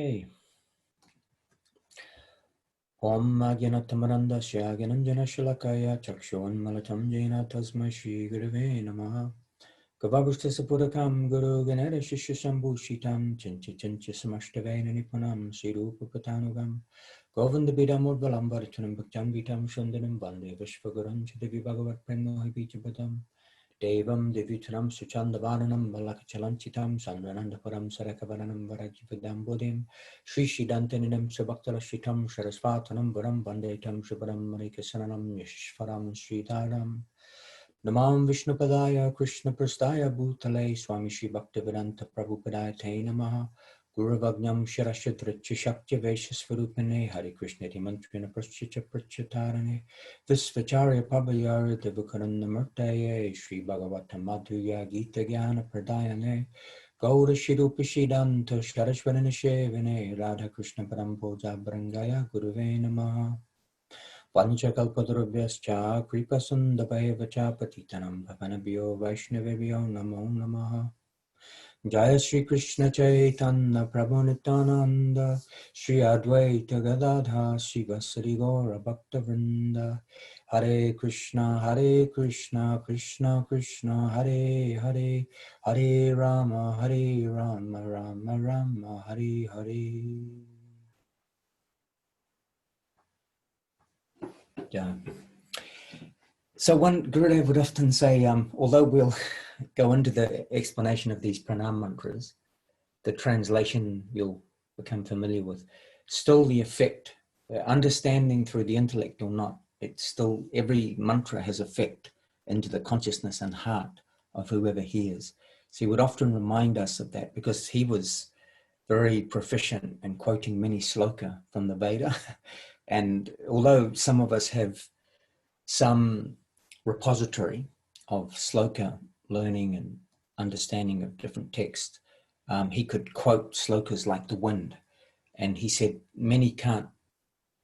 Yay. Om Agyanatamarandasya Agyananjana Shalakaya Chakshuan Malatam Jena Tasma Shri Gurave Namaha Gavavushtasapudakam Guru Ganera Shishya Shambhu Shitam Chinchi Chinchi Samashtavena Nipunam Sirupa Patanugam Govinda Bidam Udvalam Bharatanam Bhaktam Vitam Shandanam Bande Vishvaguram Chidavi Bhagavat Premo Hipichapadam Devam Devitram Suchandavanam Balakachalanchitam Sandanandaparam Sarakavaranam Varajipadam Bodhim Sri Shidantaninam Sabhaktala Shitam Sarasvatanam Varam Bandetam Shubaram Marikasanam Yashvaram Sridharam Namam Vishnupadaya Krishna Prastaya Bhutale Swami Shri Bhaktivedanta Prabhupadaya Te Namaha Guru Vagnyam Shirashadricha Shakti Vaishasvarupane Hari Krishna Mantrina Praschicha Prachatarane Visvacharya Pabhayara Devakarana Murtaye Shri Bhagavata Madhuya Gita Jnana Pradayane Gaura Shirupa Shidanta Sharashvarana Shevane Radha Krishna Parampoja Brangaya Guruve Namaha Panchakalpatarubhyascha Kripasundabhayavacha Patitanam Bhavanabhyo Vaishnavibhyo Namo Namaha Jaya Shri Krishna Chaitanya Prabhu Nityananda Shri Advaita Gadadha Shivasari Gaura Bhakta Vrinda Hare Krishna Krishna Krishna Hare Hare Hare Rama Rama Rama Hare Hare. Yeah. So one Gurudev would often say, although we'll go into the explanation of these pranam mantras, the translation you'll become familiar with, still the effect, understanding through the intellect or not, it's still, every mantra has effect into the consciousness and heart of whoever hears. So he would often remind us of that because he was very proficient in quoting many sloka from the Veda. And although some of us have some repository of sloka learning and understanding of different texts, he could quote slokas like the wind. And he said many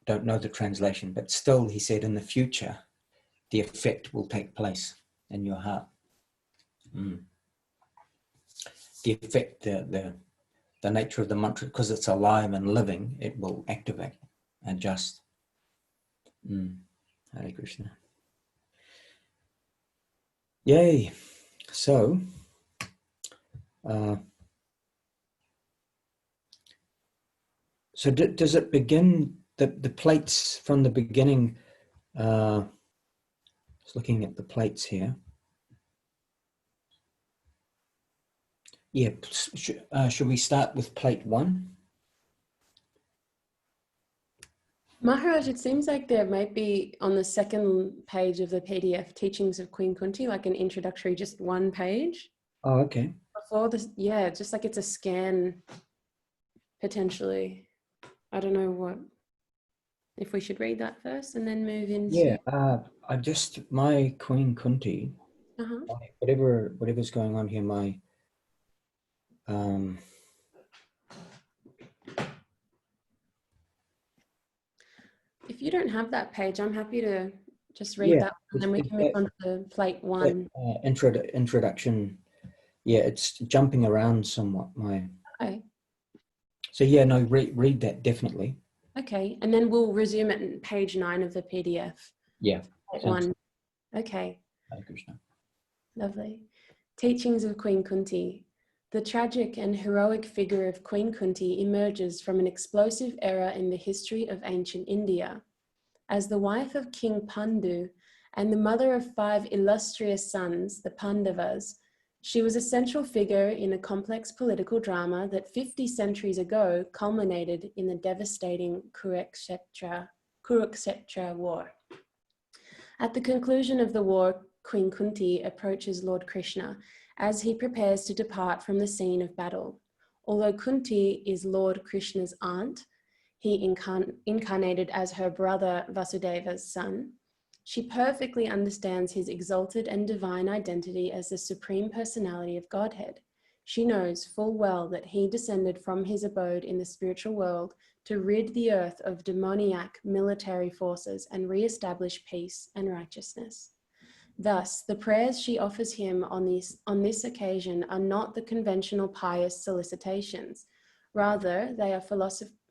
don't know the translation, but still he said in the future, the effect will take place in your heart. The effect, the nature of the mantra, because it's alive and living, it will activate, adjust. Hare Krishna. Yay. So, does it begin, the plates from the beginning, just looking at the plates here. Yeah, should we start with plate 1? Maharaj, it seems like there might be on the second page of the PDF, Teachings of Queen Kunti, like an introductory, just one page. Oh, okay. Before this, yeah, just like it's a scan, potentially. I don't know if we should read that first and then move into... Yeah, my Queen Kunti, whatever's going on here, my... If you don't have that page, I'm happy to just read that, and then we can move on to plate 1. Introduction. Yeah, it's jumping around somewhat. Okay. So yeah, no, read that definitely. Okay, and then we'll resume at page 9 of the PDF. Yeah. Plate 1. Okay. Hare Krishna. Lovely. Teachings of Queen Kunti. The tragic and heroic figure of Queen Kunti emerges from an explosive era in the history of ancient India. As the wife of King Pandu and the mother of 5 illustrious sons, the Pandavas, she was a central figure in a complex political drama that 50 centuries ago culminated in the devastating Kurukshetra war. At the conclusion of the war, Queen Kunti approaches Lord Krishna as he prepares to depart from the scene of battle. Although Kunti is Lord Krishna's aunt, he incarnated as her brother Vasudeva's son, she perfectly understands his exalted and divine identity as the supreme personality of Godhead. She knows full well that he descended from his abode in the spiritual world to rid the earth of demoniac military forces and re-establish peace and righteousness. Thus, the prayers she offers him on this occasion are not the conventional pious solicitations. Rather, they are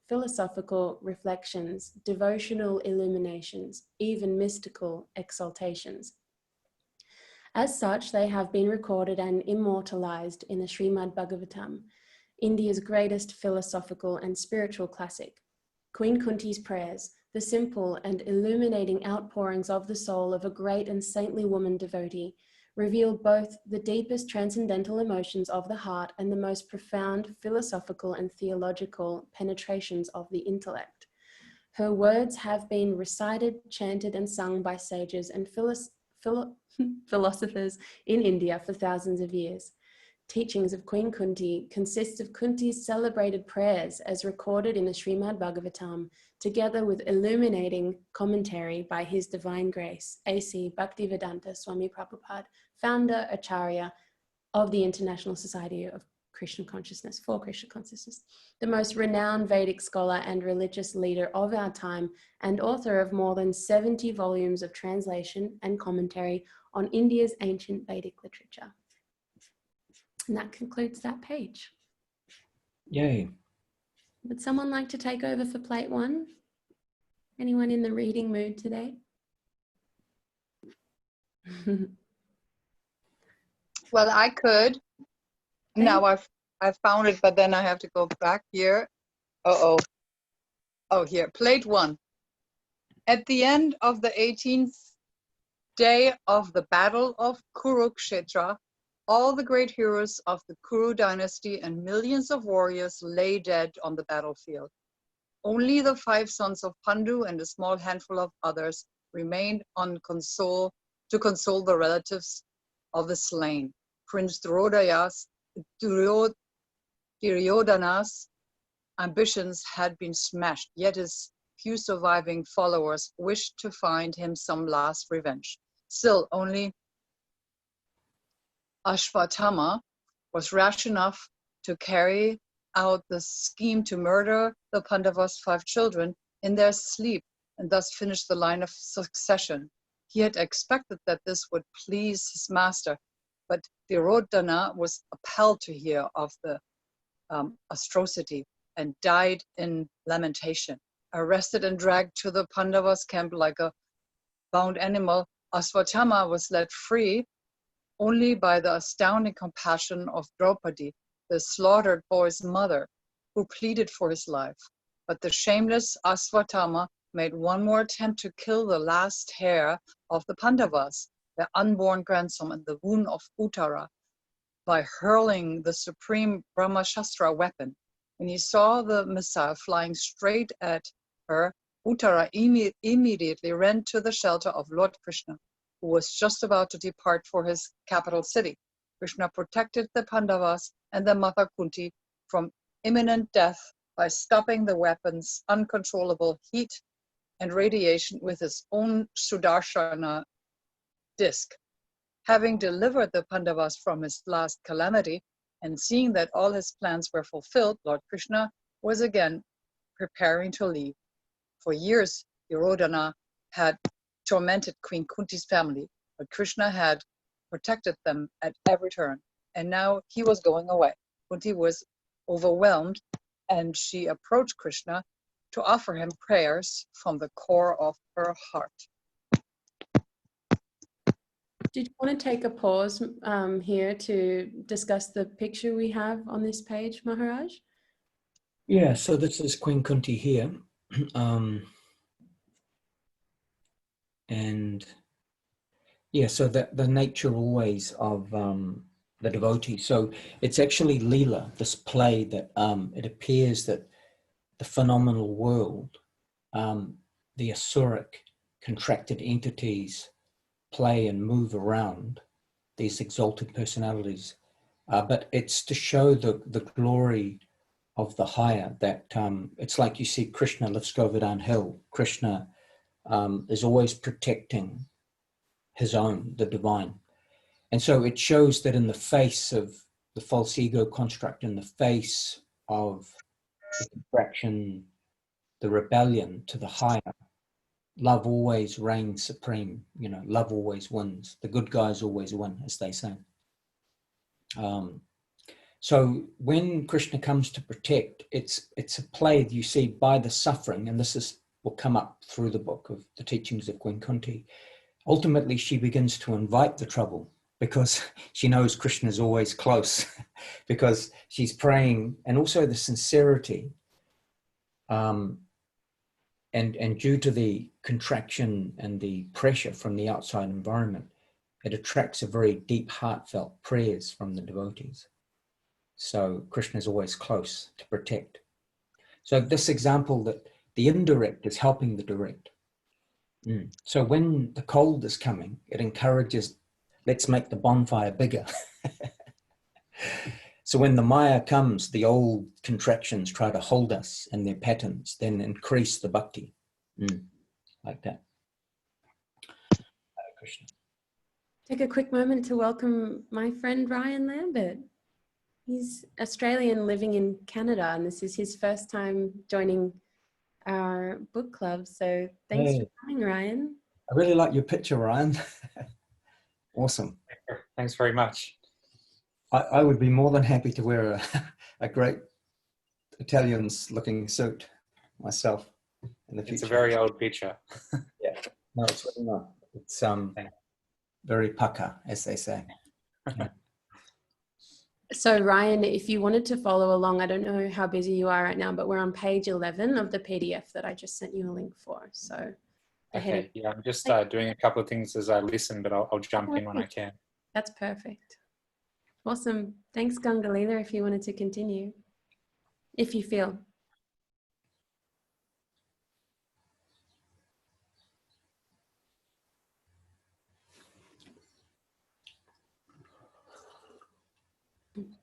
philosophical reflections, devotional illuminations, even mystical exaltations. As such, they have been recorded and immortalized in the Srimad Bhagavatam, India's greatest philosophical and spiritual classic. Queen Kunti's prayers, the simple and illuminating outpourings of the soul of a great and saintly woman devotee, reveal both the deepest transcendental emotions of the heart and the most profound philosophical and theological penetrations of the intellect. Her words have been recited, chanted, and sung by sages and philosophers in India for thousands of years. Teachings of Queen Kunti consist of Kunti's celebrated prayers as recorded in the Srimad Bhagavatam, together with illuminating commentary by His Divine Grace, A.C. Bhaktivedanta Swami Prabhupad, founder, Acharya of the International Society of Krishna Consciousness, for Krishna Consciousness, the most renowned Vedic scholar and religious leader of our time, and author of more than 70 volumes of translation and commentary on India's ancient Vedic literature. And that concludes that page. Yay. Would someone like to take over for plate one? Anyone in the reading mood today? Well, I could. Now I've found it, but then I have to go back here. Oh, here, plate one. At the end of the 18th day of the Battle of Kurukshetra, all the great heroes of the Kuru dynasty and millions of warriors lay dead on the battlefield. Only the 5 sons of Pandu and a small handful of others remained to console the relatives of the slain. Prince Duryodhana's ambitions had been smashed, yet his few surviving followers wished to find him some last revenge. Still, only Ashvatthama was rash enough to carry out the scheme to murder the Pandavas' 5 children in their sleep and thus finish the line of succession. He had expected that this would please his master, but Duryodhana was appalled to hear of the atrocity and died in lamentation. Arrested and dragged to the Pandavas' camp like a bound animal, Ashvatthama was let free only by the astounding compassion of Draupadi, the slaughtered boy's mother, who pleaded for his life. But the shameless Ashvatthama made one more attempt to kill the last heir of the Pandavas, their unborn grandson, and the wound of Uttara, by hurling the supreme Brahmashastra weapon. When he saw the missile flying straight at her, Uttara immediately ran to the shelter of Lord Krishna, who was just about to depart for his capital city. Krishna protected the Pandavas and their mother Kunti from imminent death by stopping the weapon's uncontrollable heat and radiation with his own Sudarshana disc. Having delivered the Pandavas from his last calamity and seeing that all his plans were fulfilled, Lord Krishna was again preparing to leave. For years, Duryodhana had tormented Queen Kunti's family, but Krishna had protected them at every turn, and now he was going away. Kunti was overwhelmed, and she approached Krishna to offer him prayers from the core of her heart. Did you want to take a pause here to discuss the picture we have on this page, Maharaj? Yeah, so this is Queen Kunti here. And yeah, so the nature always of the devotee. So it's actually Leela, this play that it appears that the phenomenal world, the asuric contracted entities play and move around these exalted personalities. But it's to show the glory of the higher, that it's like you see Krishna lifts Govardhan Hill. Krishna is always protecting his own, the divine. And so it shows that in the face of the false ego construct, in the face of the contraction, the rebellion to the higher, love always reigns supreme. You know, love always wins. The good guys always win, as they say. So when Krishna comes to protect, it's a play you see by the suffering, and will come up through the book of the teachings of Queen Kunti. Ultimately, she begins to invite the trouble because she knows Krishna is always close, because she's praying, and also the sincerity. And due to the contraction and the pressure from the outside environment, it attracts a very deep, heartfelt prayers from the devotees. So Krishna is always close to protect. So this example that the indirect is helping the direct. So when the cold is coming, it encourages, let's make the bonfire bigger. So when the Maya comes, the old contractions try to hold us in their patterns, then increase the bhakti. Like that. Hare Krishna. Take a quick moment to welcome my friend Ryan Lambert. He's Australian living in Canada, and this is his first time joining our book club. So thanks for coming, Ryan. I really like your picture, Ryan. Awesome. Thanks very much. I would be more than happy to wear a great Italian-looking suit myself in the future. It's a very old picture. Yeah, no, it's really not. It's very pucker, as they say. Yeah. So Ryan, if you wanted to follow along, I don't know how busy you are right now, but we're on page 11 of the PDF that I just sent you a link for. So okay, yeah, I'm just doing a couple of things as I listen, but I'll jump in when I can. That's perfect. Awesome. Thanks, Gangalila, if you wanted to continue, if you feel.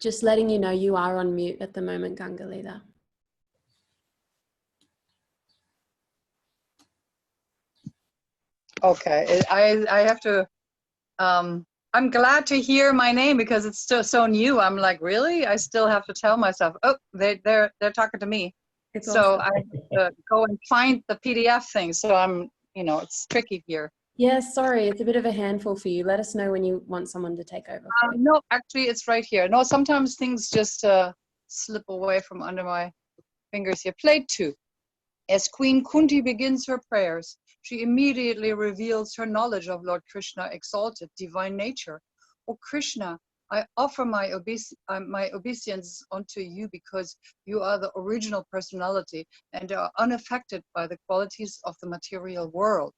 Just letting you know you are on mute at the moment, Gangalila. Okay, I have to, I'm glad to hear my name because it's still so new. I'm like, really? I still have to tell myself, oh, they're talking to me. It's so awesome. I have to go and find the PDF thing. So I'm, it's tricky here. Yeah, sorry, it's a bit of a handful for you. Let us know when you want someone to take over. No, actually, it's right here. No, sometimes things just slip away from under my fingers here. Plate 2. As Queen Kunti begins her prayers, she immediately reveals her knowledge of Lord Krishna exalted divine nature. O Krishna, I offer my obeisance unto you because you are the original personality and are unaffected by the qualities of the material world.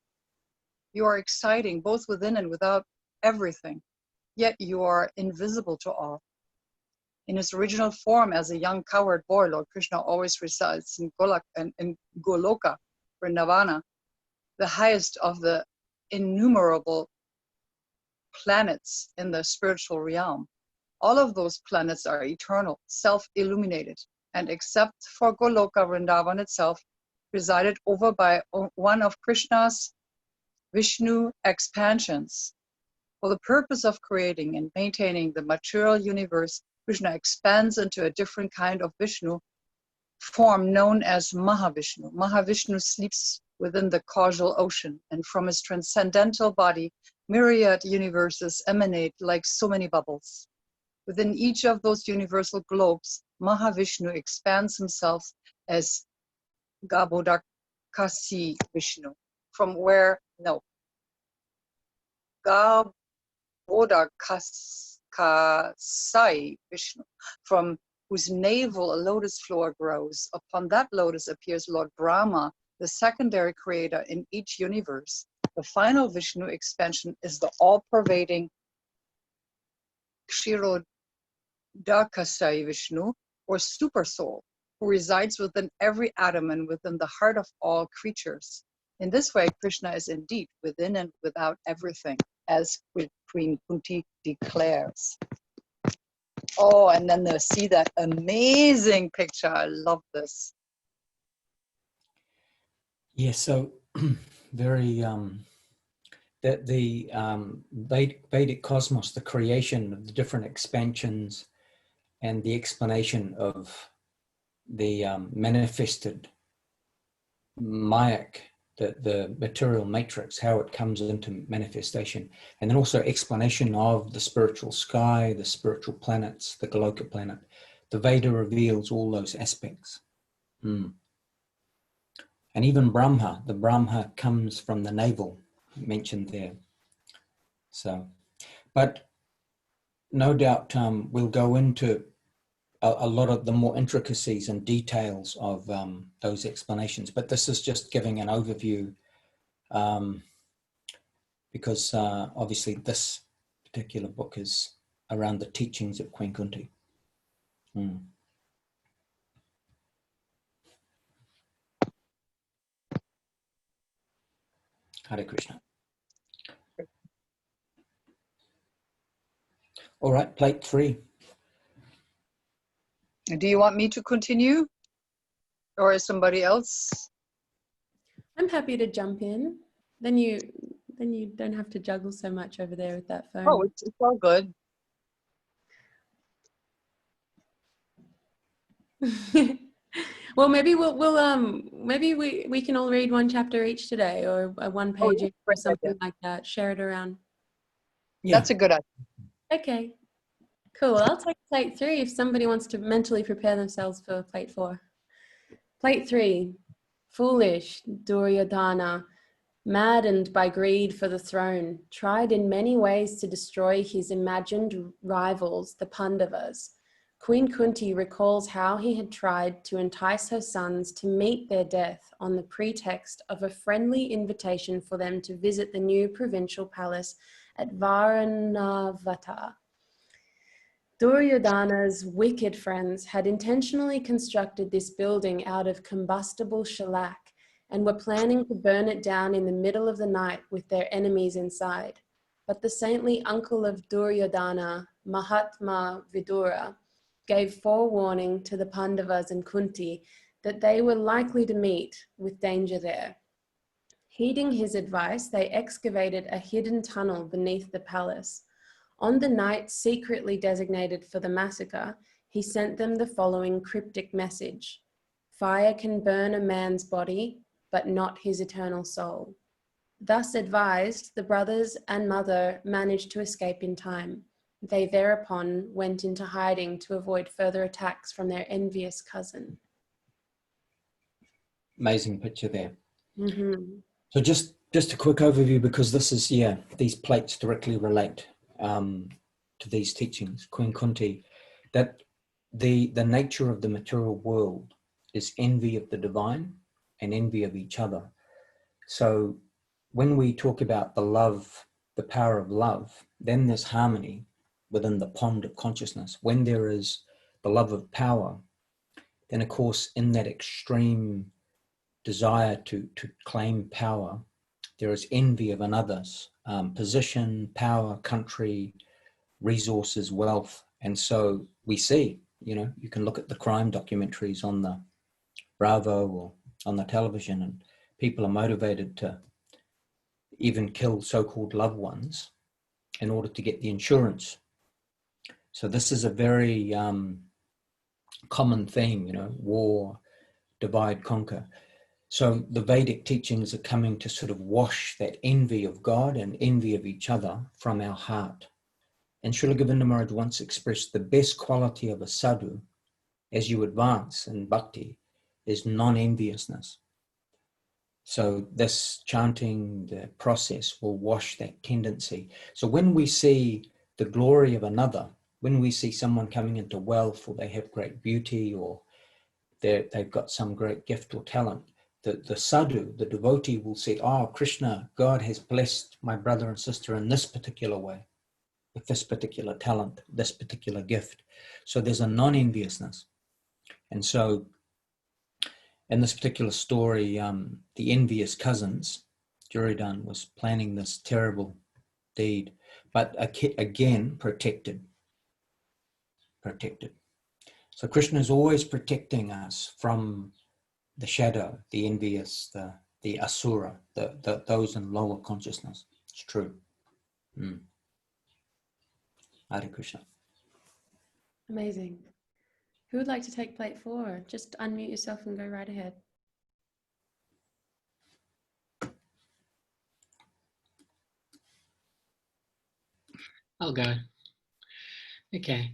You are exciting both within and without everything, yet you are invisible to all. In his original form as a young cowherd boy, Lord Krishna always resides in Goloka, Vrindavana, the highest of the innumerable planets in the spiritual realm. All of those planets are eternal, self-illuminated, and except for Goloka, Vrindavan itself, presided over by one of Krishna's Vishnu expansions. For the purpose of creating and maintaining the material universe, Krishna expands into a different kind of Vishnu form known as Mahavishnu. Mahavishnu sleeps within the causal ocean, and from his transcendental body, myriad universes emanate like so many bubbles. Within each of those universal globes, Mahavishnu expands himself as Gabodakasi Vishnu, from where, no, Gabodakasai Vishnu, from whose navel a lotus flower grows. Upon that lotus appears Lord Brahma, the secondary creator in each universe. The final Vishnu expansion is the all-pervading Kshirodakasai Vishnu, or super soul, who resides within every atom and within the heart of all creatures. In this way, Krishna is indeed within and without everything, as Queen Kunti declares. Oh, and then they see that amazing picture. I love this. Yeah, so very the Vedic cosmos, the creation of the different expansions and the explanation of the manifested Mayak the material matrix, how it comes into manifestation, and then also explanation of the spiritual sky, the spiritual planets, the Goloka planet. The Veda reveals all those aspects. And even Brahma, the Brahma comes from the navel, mentioned there. So, but no doubt we'll go into a lot of the more intricacies and details of those explanations. But this is just giving an overview, because obviously this particular book is around the teachings of Queen Kunti. Hare Krishna. All right, plate 3. Do you want me to continue? Or is somebody else? I'm happy to jump in. Then you don't have to juggle so much over there with that phone. Oh, it's all good. Well, maybe maybe we can all read one chapter each today, or a one page yeah, or something like that. Share it around. Yeah. That's a good idea. Okay, cool. I'll take plate 3 if somebody wants to mentally prepare themselves for plate 4. Plate 3. Foolish Duryodhana, maddened by greed for the throne, tried in many ways to destroy his imagined rivals, the Pandavas. Queen Kunti recalls how he had tried to entice her sons to meet their death on the pretext of a friendly invitation for them to visit the new provincial palace at Varanavata. Duryodhana's wicked friends had intentionally constructed this building out of combustible shellac and were planning to burn it down in the middle of the night with their enemies inside. But the saintly uncle of Duryodhana, Mahatma Vidura, gave forewarning to the Pandavas and Kunti that they were likely to meet with danger there. Heeding his advice, they excavated a hidden tunnel beneath the palace. On the night secretly designated for the massacre, he sent them the following cryptic message: "Fire can burn a man's body, but not his eternal soul." Thus advised, the brothers and mother managed to escape in time. They thereupon went into hiding to avoid further attacks from their envious cousin. Amazing picture there. Mm-hmm. So just a quick overview, because this is, these plates directly relate to these teachings. Queen Kunti, that the nature of the material world is envy of the divine and envy of each other. So when we talk about the love, the power of love, then there's harmony within the pond of consciousness. When there is the love of power, then of course in that extreme desire to claim power, there is envy of another's position, power, country, resources, wealth. And so we see, you can look at the crime documentaries on the Bravo or on the television, and people are motivated to even kill so-called loved ones in order to get the insurance. So this is a very common theme, war, divide, conquer. So the Vedic teachings are coming to sort of wash that envy of God and envy of each other from our heart. And Srila Govinda Maharaj once expressed the best quality of a sadhu as you advance in bhakti is non-enviousness. So this chanting, the process will wash that tendency. So when we see the glory of another, when we see someone coming into wealth, or they have great beauty, or they've got some great gift or talent, the sadhu, the devotee, will say, "Oh, Krishna, God has blessed my brother and sister in this particular way, with this particular talent, this particular gift." So there's a non-enviousness. And so in this particular story, the envious cousins, Duryodhana was planning this terrible deed, but again, protected. So Krishna is always protecting us from the shadow, the envious, the asura, those in lower consciousness. It's true. Hare Krishna. Amazing. Who would like to take plate 4? Just unmute yourself and go right ahead. I'll go. Okay.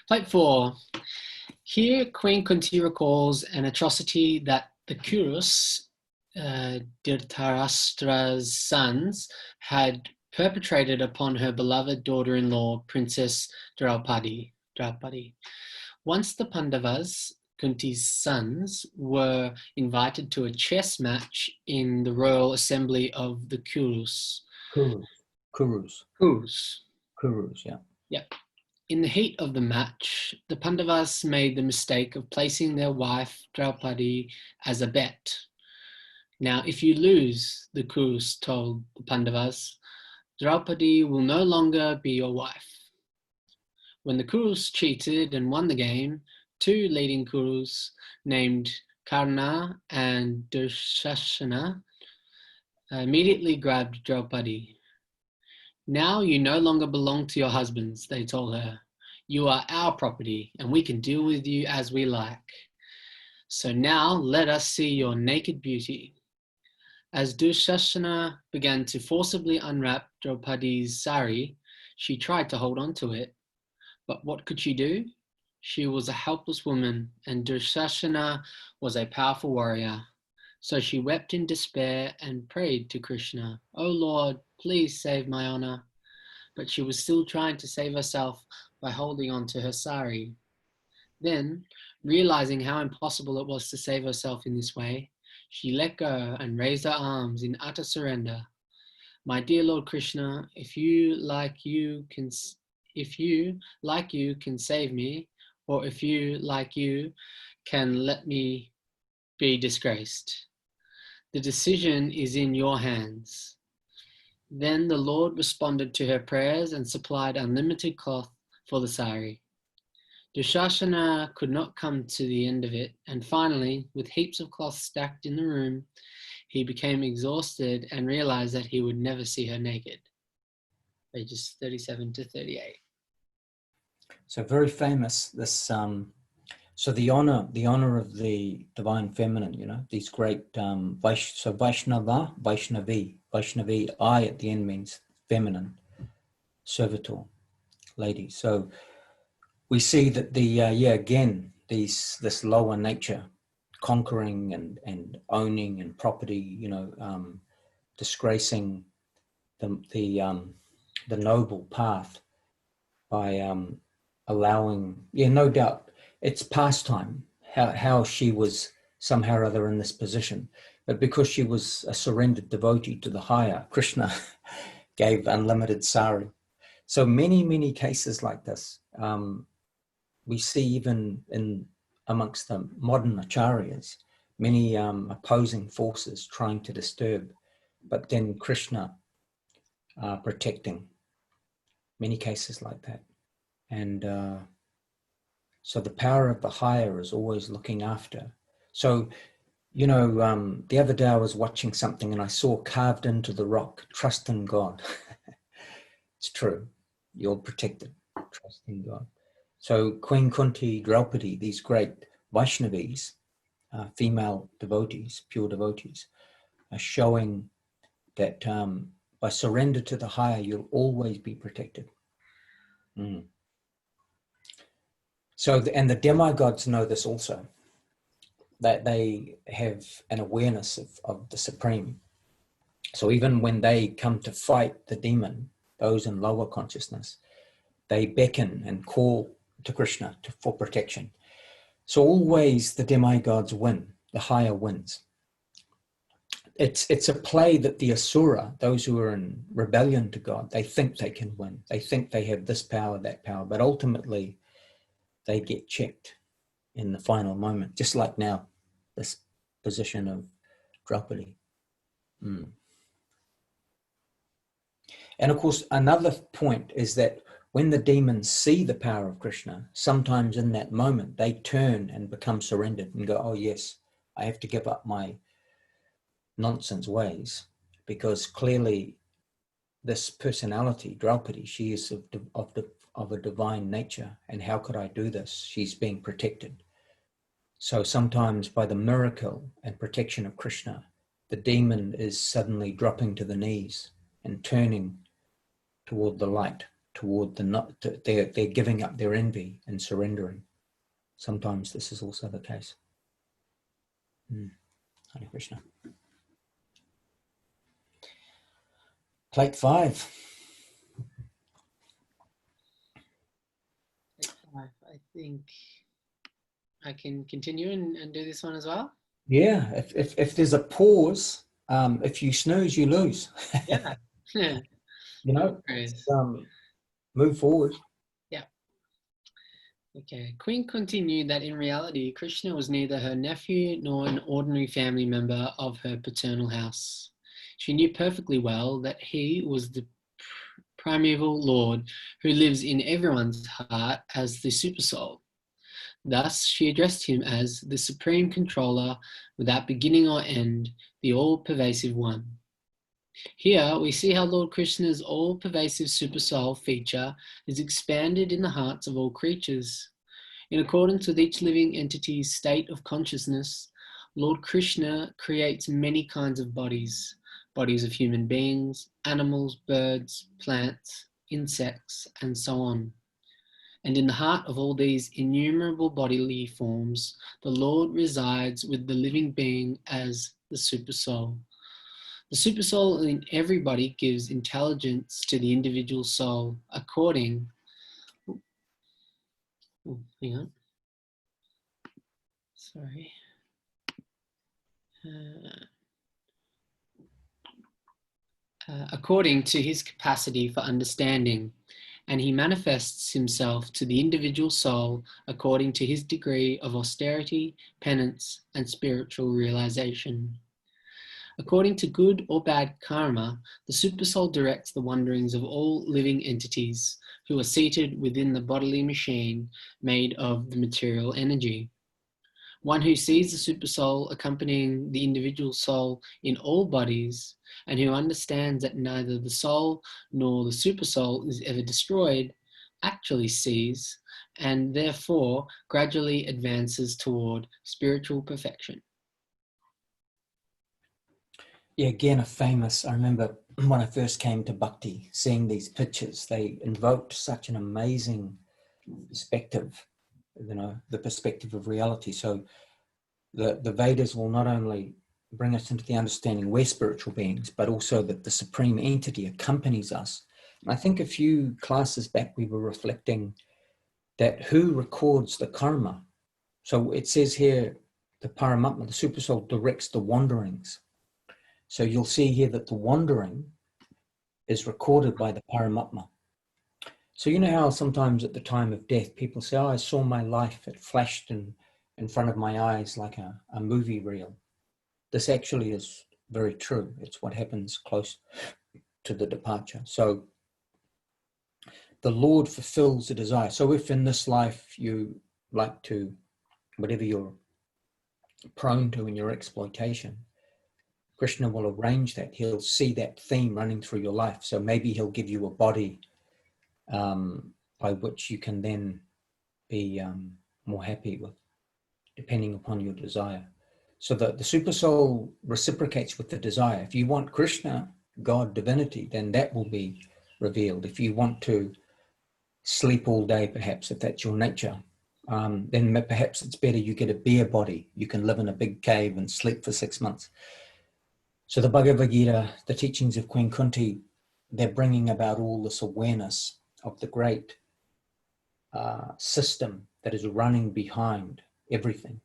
Plate 4. Here, Queen Kunti recalls an atrocity that the Kurus, Dhritarashtra's sons, had perpetrated upon her beloved daughter-in-law, Princess Draupadi. Once the Pandavas, Kunti's sons, were invited to a chess match in the royal assembly of the Kurus. Kurus, yeah. Yep. In the heat of the match, the Pandavas made the mistake of placing their wife Draupadi as a bet. Now, if you lose, the Kurus told the Pandavas, Draupadi will no longer be your wife. When the Kurus cheated and won the game, 2 leading Kurus named Karna and Dushashana immediately grabbed Draupadi. Now you no longer belong to your husbands, they told her. You are our property, and we can deal with you as we like. So now let us see your naked beauty. As Dushashana began to forcibly unwrap Draupadi's sari, she tried to hold on to it. But what could she do? She was a helpless woman, and Dushashana was a powerful warrior. So she wept in despair and prayed to Krishna, "Oh Lord, please save my honor." But she was still trying to save herself by holding on to her sari. Then, realizing how impossible it was to save herself in this way, she let go and raised her arms in utter surrender. "My dear Lord Krishna, if you like you can save me, or if you like you can let me be disgraced. The decision is in your hands." Then the Lord responded to her prayers and supplied unlimited cloth for the sari. Dushashana could not come to the end of it, and finally, with heaps of cloth stacked in the room, he became exhausted and realized that he would never see her naked. Pages 37 to 38. So very famous, this, so the honor of the divine feminine, you know, these great, Vaishnavi, I at the end means feminine, servitor, lady. So we see that again, this lower nature, conquering and owning and property, you know, disgracing the noble path by allowing, no doubt, it's pastime how she was somehow or other in this position, but because she was a surrendered devotee to the higher, Krishna gave unlimited sari. So many cases like this we see even in amongst the modern acharyas, many opposing forces trying to disturb, but then Krishna protecting. Many cases like that. And so the power of the higher is always looking after. So, you know, the other day I was watching something and I saw carved into the rock, trust in God. It's true. You're protected. Trust in God. So Queen Kunti, Draupadi, these great Vaishnavis, female devotees, pure devotees, are showing that by surrender to the higher, you'll always be protected. So, and the demigods know this also, that they have an awareness of the Supreme. So even when they come to fight the demon, those in lower consciousness, they beckon and call to Krishna for protection. So always the demigods win, the higher wins. It's a play that the asura, those who are in rebellion to God, they think they can win. They think they have this power, that power, but ultimately they get checked in the final moment, just like now, this position of Draupadi. And of course, another point is that when the demons see the power of Krishna, sometimes in that moment, they turn and become surrendered and go, oh yes, I have to give up my nonsense ways, because clearly this personality, Draupadi, she is of a divine nature, and how could I do this? She's being protected. So sometimes by the miracle and protection of Krishna, the demon is suddenly dropping to the knees and turning toward the light toward the not, they're giving up their envy and surrendering. Sometimes this is also the case. Hare Krishna. Plate 5. I think I can continue and do this one as well. Yeah, if there's a pause, if you snooze, you lose. Yeah. You know, move forward. Yeah. Okay. Queen Kunti knew that in reality, Krishna was neither her nephew nor an ordinary family member of her paternal house. She knew perfectly well that he was the primeval Lord who lives in everyone's heart as the Supersoul. Thus, she addressed him as the Supreme Controller without beginning or end, the all-pervasive one. Here, we see how Lord Krishna's all-pervasive Supersoul feature is expanded in the hearts of all creatures. In accordance with each living entity's state of consciousness, Lord Krishna creates many kinds of bodies. Bodies of human beings, animals, birds, plants, insects, and so on. And in the heart of all these innumerable bodily forms, the Lord resides with the living being as the Supersoul. The Supersoul in everybody gives intelligence to the individual soul according... hang on. Sorry. According to his capacity for understanding, and he manifests himself to the individual soul according to his degree of austerity, penance, and spiritual realization. According to good or bad karma, the Supersoul directs the wanderings of all living entities who are seated within the bodily machine made of the material energy. One who sees the Supersoul accompanying the individual soul in all bodies, and who understands that neither the soul nor the Supersoul is ever destroyed, actually sees, and therefore gradually advances toward spiritual perfection. Yeah, again, I remember when I first came to Bhakti, seeing these pictures, they invoked such an amazing perspective, you know, the perspective of reality. So the Vedas will not only bring us into the understanding we're spiritual beings, but also that the supreme entity accompanies us. And I think a few classes back, we were reflecting that who records the karma. So it says here, the Paramatma, the Supersoul, directs the wanderings. So you'll see here that the wandering is recorded by the Paramatma. So you know how sometimes at the time of death, people say, oh, I saw my life, it flashed in front of my eyes like a movie reel. This actually is very true. It's what happens close to the departure. So the Lord fulfills the desire. So if in this life you like to, whatever you're prone to in your exploitation, Krishna will arrange that. He'll see that theme running through your life. So maybe he'll give you a body by which you can then be more happy with, depending upon your desire. So that the Supersoul reciprocates with the desire. If you want Krishna, God, divinity, then that will be revealed. If you want to sleep all day, perhaps, if that's your nature, then perhaps it's better you get a bear body. You can live in a big cave and sleep for 6 months. So the Bhagavad Gita, the teachings of Queen Kunti, they're bringing about all this awareness of the great system that is running behind everything.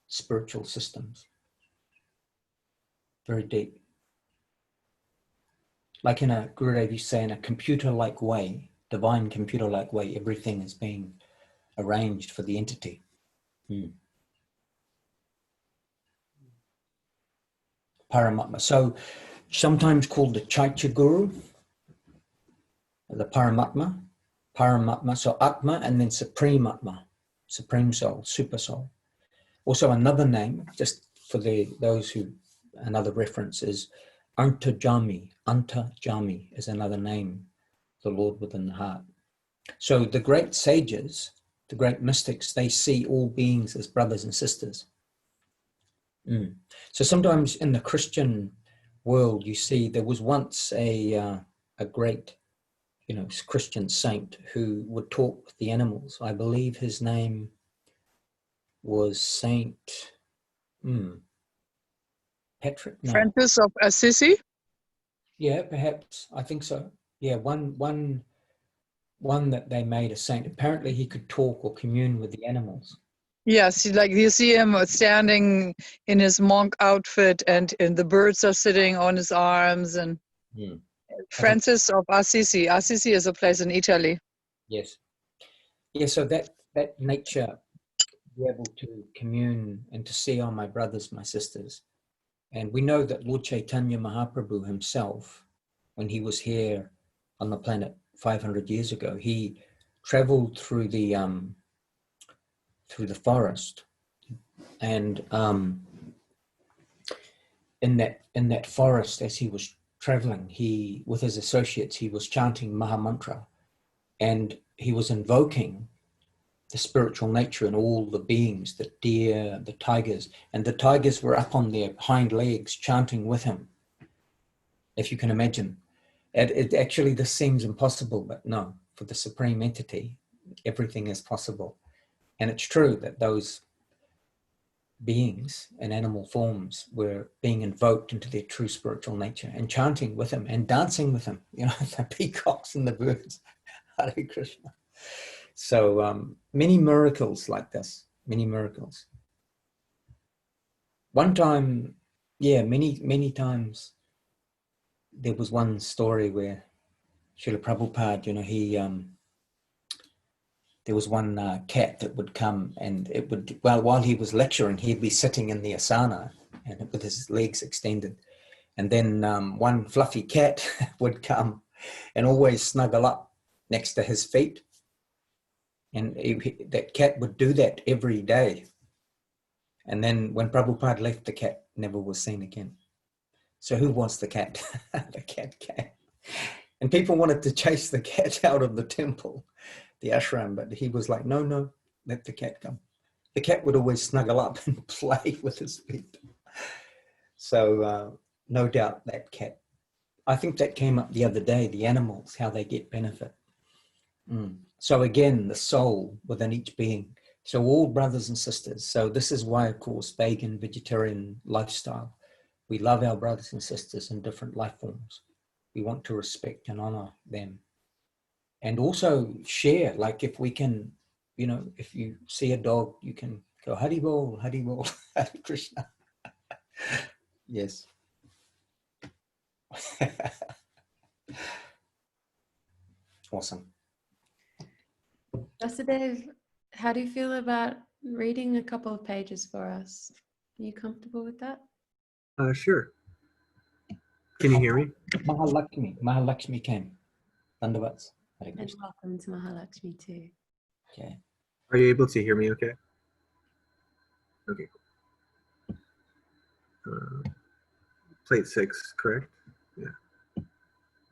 Spiritual systems. Very deep. Like in a, Gurudev used to say, in a computer-like way, divine computer-like way, everything is being arranged for the entity. Paramatma. So sometimes called the Chaitya Guru, the Paramatma, so Atma, and then Supreme Atma, Supreme Soul, Super Soul. Also another name, just for those who, another reference is Antajami. Antajami is another name, the Lord within the heart. So the great sages, the great mystics, they see all beings as brothers and sisters. So sometimes in the Christian world, you see there was once a great Christian saint who would talk with the animals. I believe his name was Saint Patrick. No. Francis of Assisi. Yeah, perhaps. I think so. Yeah, one that they made a saint. Apparently, he could talk or commune with the animals. Yes, like you see him standing in his monk outfit, and the birds are sitting on his arms. And Francis of Assisi. Assisi is a place in Italy. Yes. Yeah. So that nature, be able to commune and to see all my brothers, my sisters, and we know that Lord Chaitanya Mahaprabhu himself, when he was here on the planet 500 years ago, he traveled through the forest, and in that forest, as he was traveling, he, with his associates, he was chanting Mahamantra, and he was invoking the spiritual nature in all the beings, the deer, the tigers, and the tigers were up on their hind legs chanting with him, if you can imagine. It actually, this seems impossible, but no, for the Supreme Entity, everything is possible. And it's true that those beings in animal forms were being invoked into their true spiritual nature and chanting with him and dancing with him, the peacocks and the birds. Hare Krishna. So many miracles like this, many miracles. One time, many times, there was one story where Srila Prabhupada, there was one cat that would come, and it would, while he was lecturing, he'd be sitting in the asana and with his legs extended. And then one fluffy cat would come and always snuggle up next to his feet. And that cat would do that every day. And then when Prabhupada left, the cat never was seen again. So who was the cat? The cat came. And people wanted to chase the cat out of the temple, the ashram, but he was like, no, let the cat come. The cat would always snuggle up and play with his feet. So no doubt that cat. I think that came up the other day, the animals, how they get benefit. So again, the soul within each being. So all brothers and sisters. So this is why, of course, vegan, vegetarian lifestyle. We love our brothers and sisters in different life forms. We want to respect and honor them. And also share, like if we can, if you see a dog, you can go, Hari Bol, Hare Krishna. Yes. Awesome. Vasudev, how do you feel about reading a couple of pages for us? Are you comfortable with that? Sure. Can you hear me? Mahalakshmi came. Dandavats. And welcome to Mahalakshmi too. Okay. Are you able to hear me okay? Okay. Plate 6, correct? Yeah.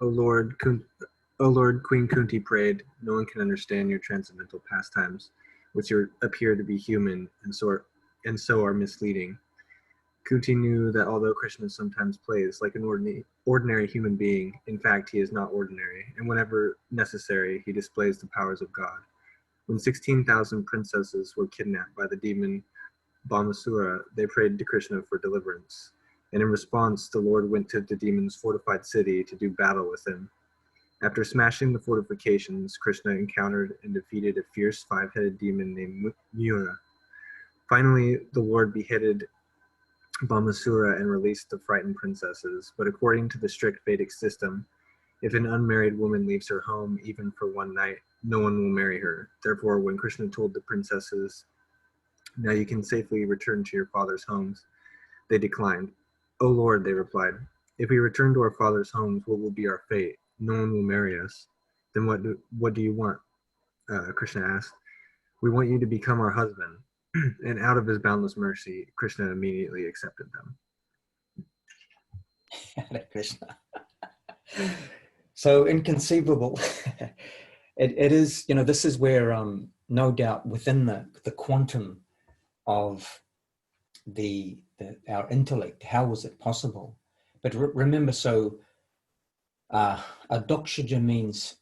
O Lord, Queen Kunti prayed, no one can understand your transcendental pastimes, which appear to be human and so are misleading. Kunti knew that although Krishna sometimes plays like an ordinary human being, in fact he is not ordinary, and whenever necessary he displays the powers of God. When 16,000 princesses were kidnapped by the demon Bhamasura, they prayed to Krishna for deliverance, and in response the Lord went to the demon's fortified city to do battle with him. After smashing the fortifications, Krishna encountered and defeated a fierce 5-headed demon named Muna. Finally, the Lord beheaded Bhamasura and released the frightened princesses, but according to the strict Vedic system, if an unmarried woman leaves her home even for one night, no one will marry her. Therefore, when Krishna told the princesses, "Now you can safely return to your father's homes," they declined. "O Lord," they replied, "if we return to our father's homes, what will be our fate? No one will marry us." "Then what do you want?" Krishna asked. "We want you to become our husband." And out of his boundless mercy, Krishna immediately accepted them. Hare Krishna. So inconceivable. It is, this is where no doubt within the quantum of our intellect, how was it possible? But remember, so adokshaja means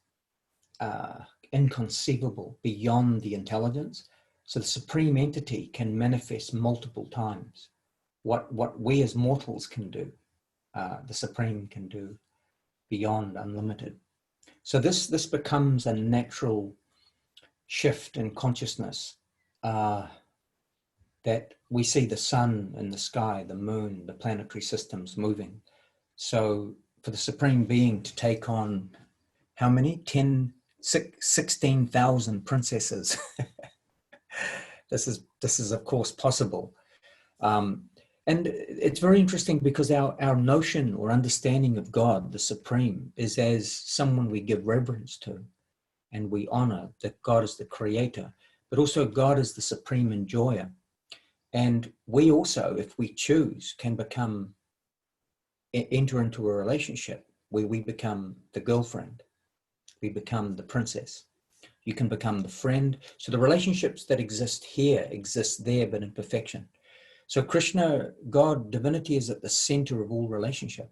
inconceivable, beyond the intelligence. So the supreme entity can manifest multiple times. What we as mortals can do, the supreme can do beyond unlimited. So this becomes a natural shift in consciousness, that we see the sun in the sky, the moon, the planetary systems moving. So for the Supreme Being to take on how many? 16,000 princesses. This is of course possible. And it's very interesting because our notion or understanding of God, the Supreme, is as someone we give reverence to and we honor, that God is the creator, but also God is the supreme enjoyer. And we also, if we choose, can enter into a relationship where we become the girlfriend, we become the princess. You can become the friend. So the relationships that exist here exist there, but in perfection. So Krishna, God, divinity, is at the center of all relationship.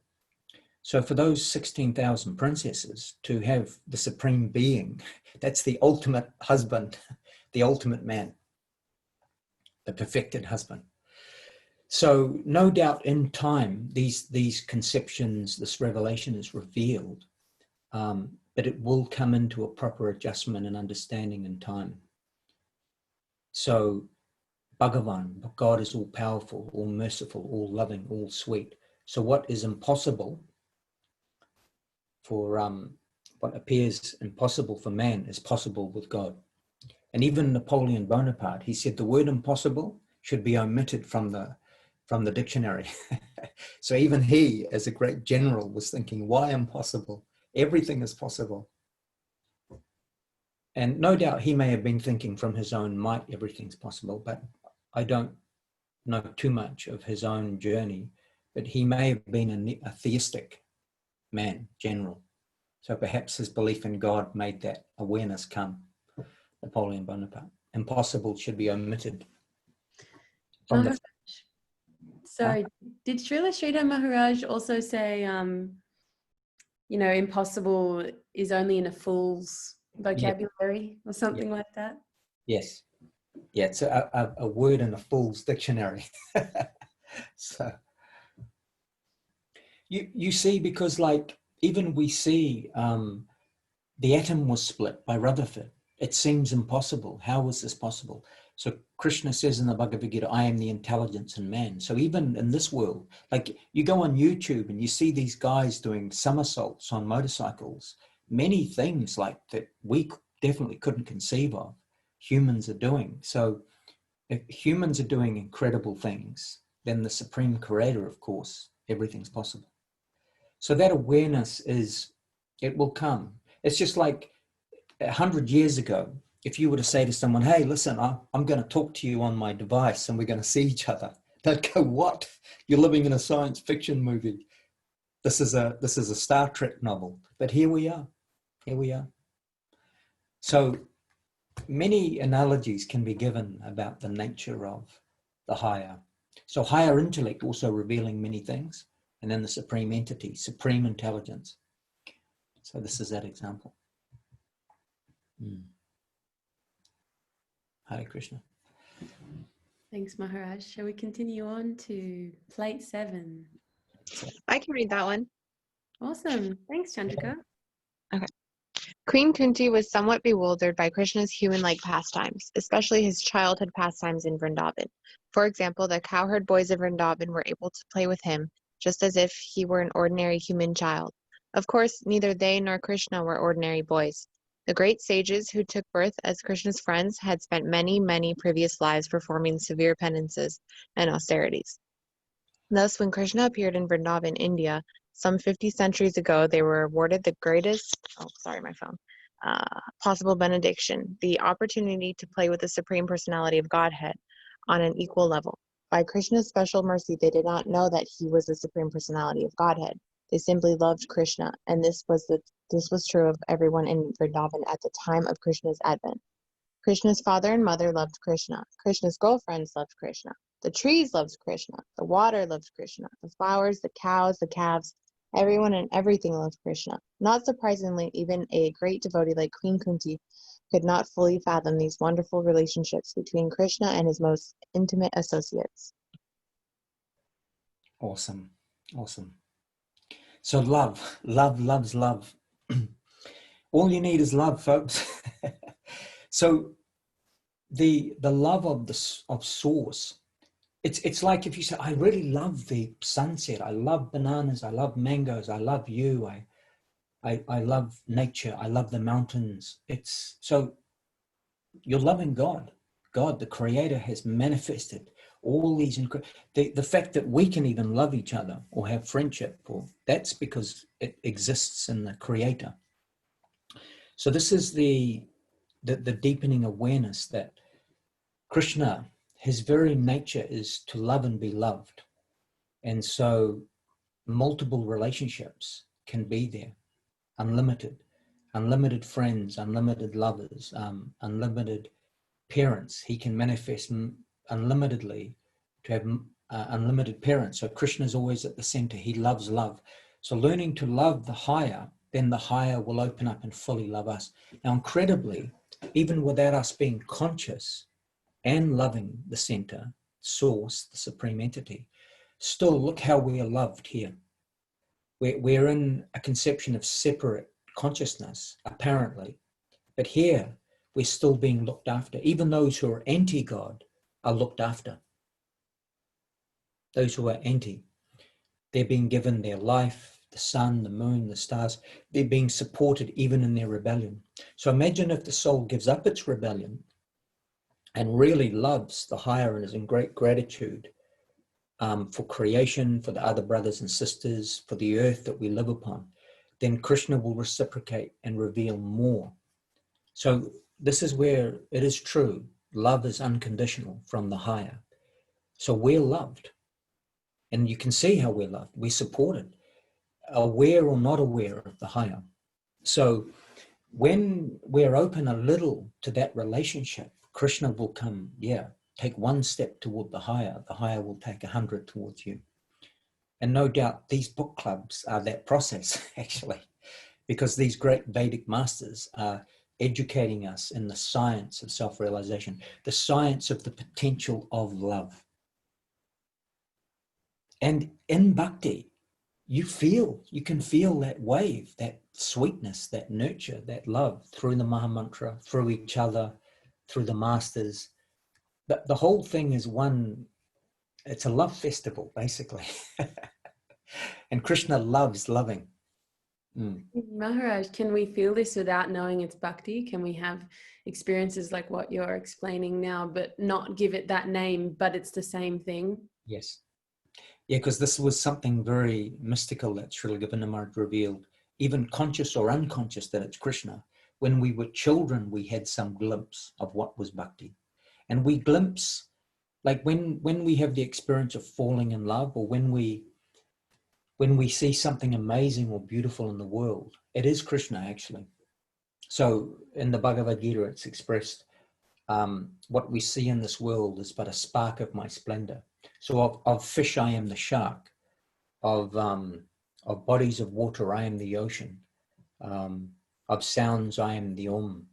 So for those 16,000 princesses to have the Supreme Being, that's the ultimate husband, the ultimate man, the perfected husband. So no doubt in time, these conceptions, this revelation is revealed, but it will come into a proper adjustment and understanding in time. So Bhagavan, God, is all powerful, all merciful, all loving, all sweet. So what is impossible for, what appears impossible for man is possible with God. And even Napoleon Bonaparte, he said the word impossible should be omitted from the dictionary. So even he, as a great general, was thinking, why impossible? Everything is possible. And no doubt he may have been thinking from his own might, everything's possible, but I don't know too much of his own journey, but he may have been a theistic man, general. So perhaps his belief in God made that awareness come. Napoleon Bonaparte. Impossible should be omitted from the... Sorry, did Srila Sridhar Maharaj also say, impossible is only in a fool's vocabulary or something like that? Yes. Yeah, it's a word in a fool's dictionary. So you see, because like even we see the atom was split by Rutherford. It seems impossible. How was this possible? So Krishna says in the Bhagavad Gita, I am the intelligence in man. So even in this world, like you go on YouTube and you see these guys doing somersaults on motorcycles, many things like that we definitely couldn't conceive of, humans are doing. So if humans are doing incredible things, then the Supreme Creator, of course, everything's possible. So that awareness it will come. It's just like 100 years ago, if you were to say to someone, hey, listen, I'm going to talk to you on my device and we're going to see each other. They'd go, what? You're living in a science fiction movie. This is a Star Trek novel. But here we are. Here we are. So many analogies can be given about the nature of the higher. So higher intellect also revealing many things. And then the supreme entity, supreme intelligence. So this is that example. Hare Krishna. Thanks, Maharaj. Shall we continue on to plate 7? I can read that one. Awesome. Thanks, Chandrika. Okay. Queen Kunti was somewhat bewildered by Krishna's human-like pastimes, especially his childhood pastimes in Vrindavan. For example, the cowherd boys of Vrindavan were able to play with him just as if he were an ordinary human child. Of course, neither they nor Krishna were ordinary boys. The great sages who took birth as Krishna's friends had spent many, many previous lives performing severe penances and austerities. Thus, when Krishna appeared in Vrindavan, India, some 50 centuries ago, they were awarded the greatest, possible benediction, the opportunity to play with the Supreme Personality of Godhead on an equal level. By Krishna's special mercy, they did not know that he was the Supreme Personality of Godhead. They simply loved Krishna, and this was true of everyone in Vrindavan at the time of Krishna's advent. Krishna's father and mother loved Krishna. Krishna's girlfriends loved Krishna. The trees loved Krishna. The water loved Krishna. The flowers, the cows, the calves, Everyone and everything loves Krishna. Not surprisingly, even a great devotee like Queen Kunti could not fully fathom these wonderful relationships between Krishna and his most intimate associates. Awesome. Awesome. So love loves love. All you need is love, folks. So the love of source, it's like if you say, I really love the sunset, I love bananas, I love mangoes, I love you, I love nature, I love the mountains. It's so you're loving God. God, the creator, has manifested all these the fact that we can even love each other or have friendship, or that's because it exists in the creator. So this is the deepening awareness that Krishna, his very nature is to love and be loved. And so multiple relationships can be there, unlimited friends, unlimited lovers, unlimited parents. He can manifest unlimitedly to have unlimited parents. So Krishna is always at the center. He loves love. So learning to love the higher, then the higher will open up and fully love us. Now, incredibly, even without us being conscious and loving the center, source, the supreme entity, still look how we are loved here. We're in a conception of separate consciousness, apparently, but here we're still being looked after. Even those who are anti-God are looked after. Those who are anti, they're being given their life, the sun, the moon, the stars. They're being supported even in their rebellion. So imagine if the soul gives up its rebellion and really loves the higher and is in great gratitude for creation, for the other brothers and sisters, for the earth that we live upon, then Krishna will reciprocate and reveal more. So this is where it is true. Love is unconditional from the higher. So we're loved. And you can see how we're loved. We're supported, aware or not aware of the higher. So when we're open a little to that relationship, Krishna will come, take one step toward the higher will take 100 towards you. And no doubt these book clubs are that process, actually, because these great Vedic masters are educating us in the science of self-realization, the science of the potential of love. And in bhakti, you can feel that wave, that sweetness, that nurture, that love through the Mahamantra, through each other, through the masters. The whole thing is it's a love festival, basically. And Krishna loves loving. Maharaj, can we feel this without knowing it's bhakti? Can we have experiences like what you're explaining now, but not give it that name, but it's the same thing? Yes. Yeah, because this was something very mystical that Srila Govinda Maharaj revealed, even conscious or unconscious that it's Krishna. When we were children, we had some glimpse of what was bhakti. And we glimpse, like when we have the experience of falling in love, or when we see something amazing or beautiful in the world, it is Krishna, actually. So in the Bhagavad Gita, it's expressed, what we see in this world is but a spark of my splendor. So of fish, I am the shark. Of bodies of water, I am the ocean. Of sounds, I am the Om.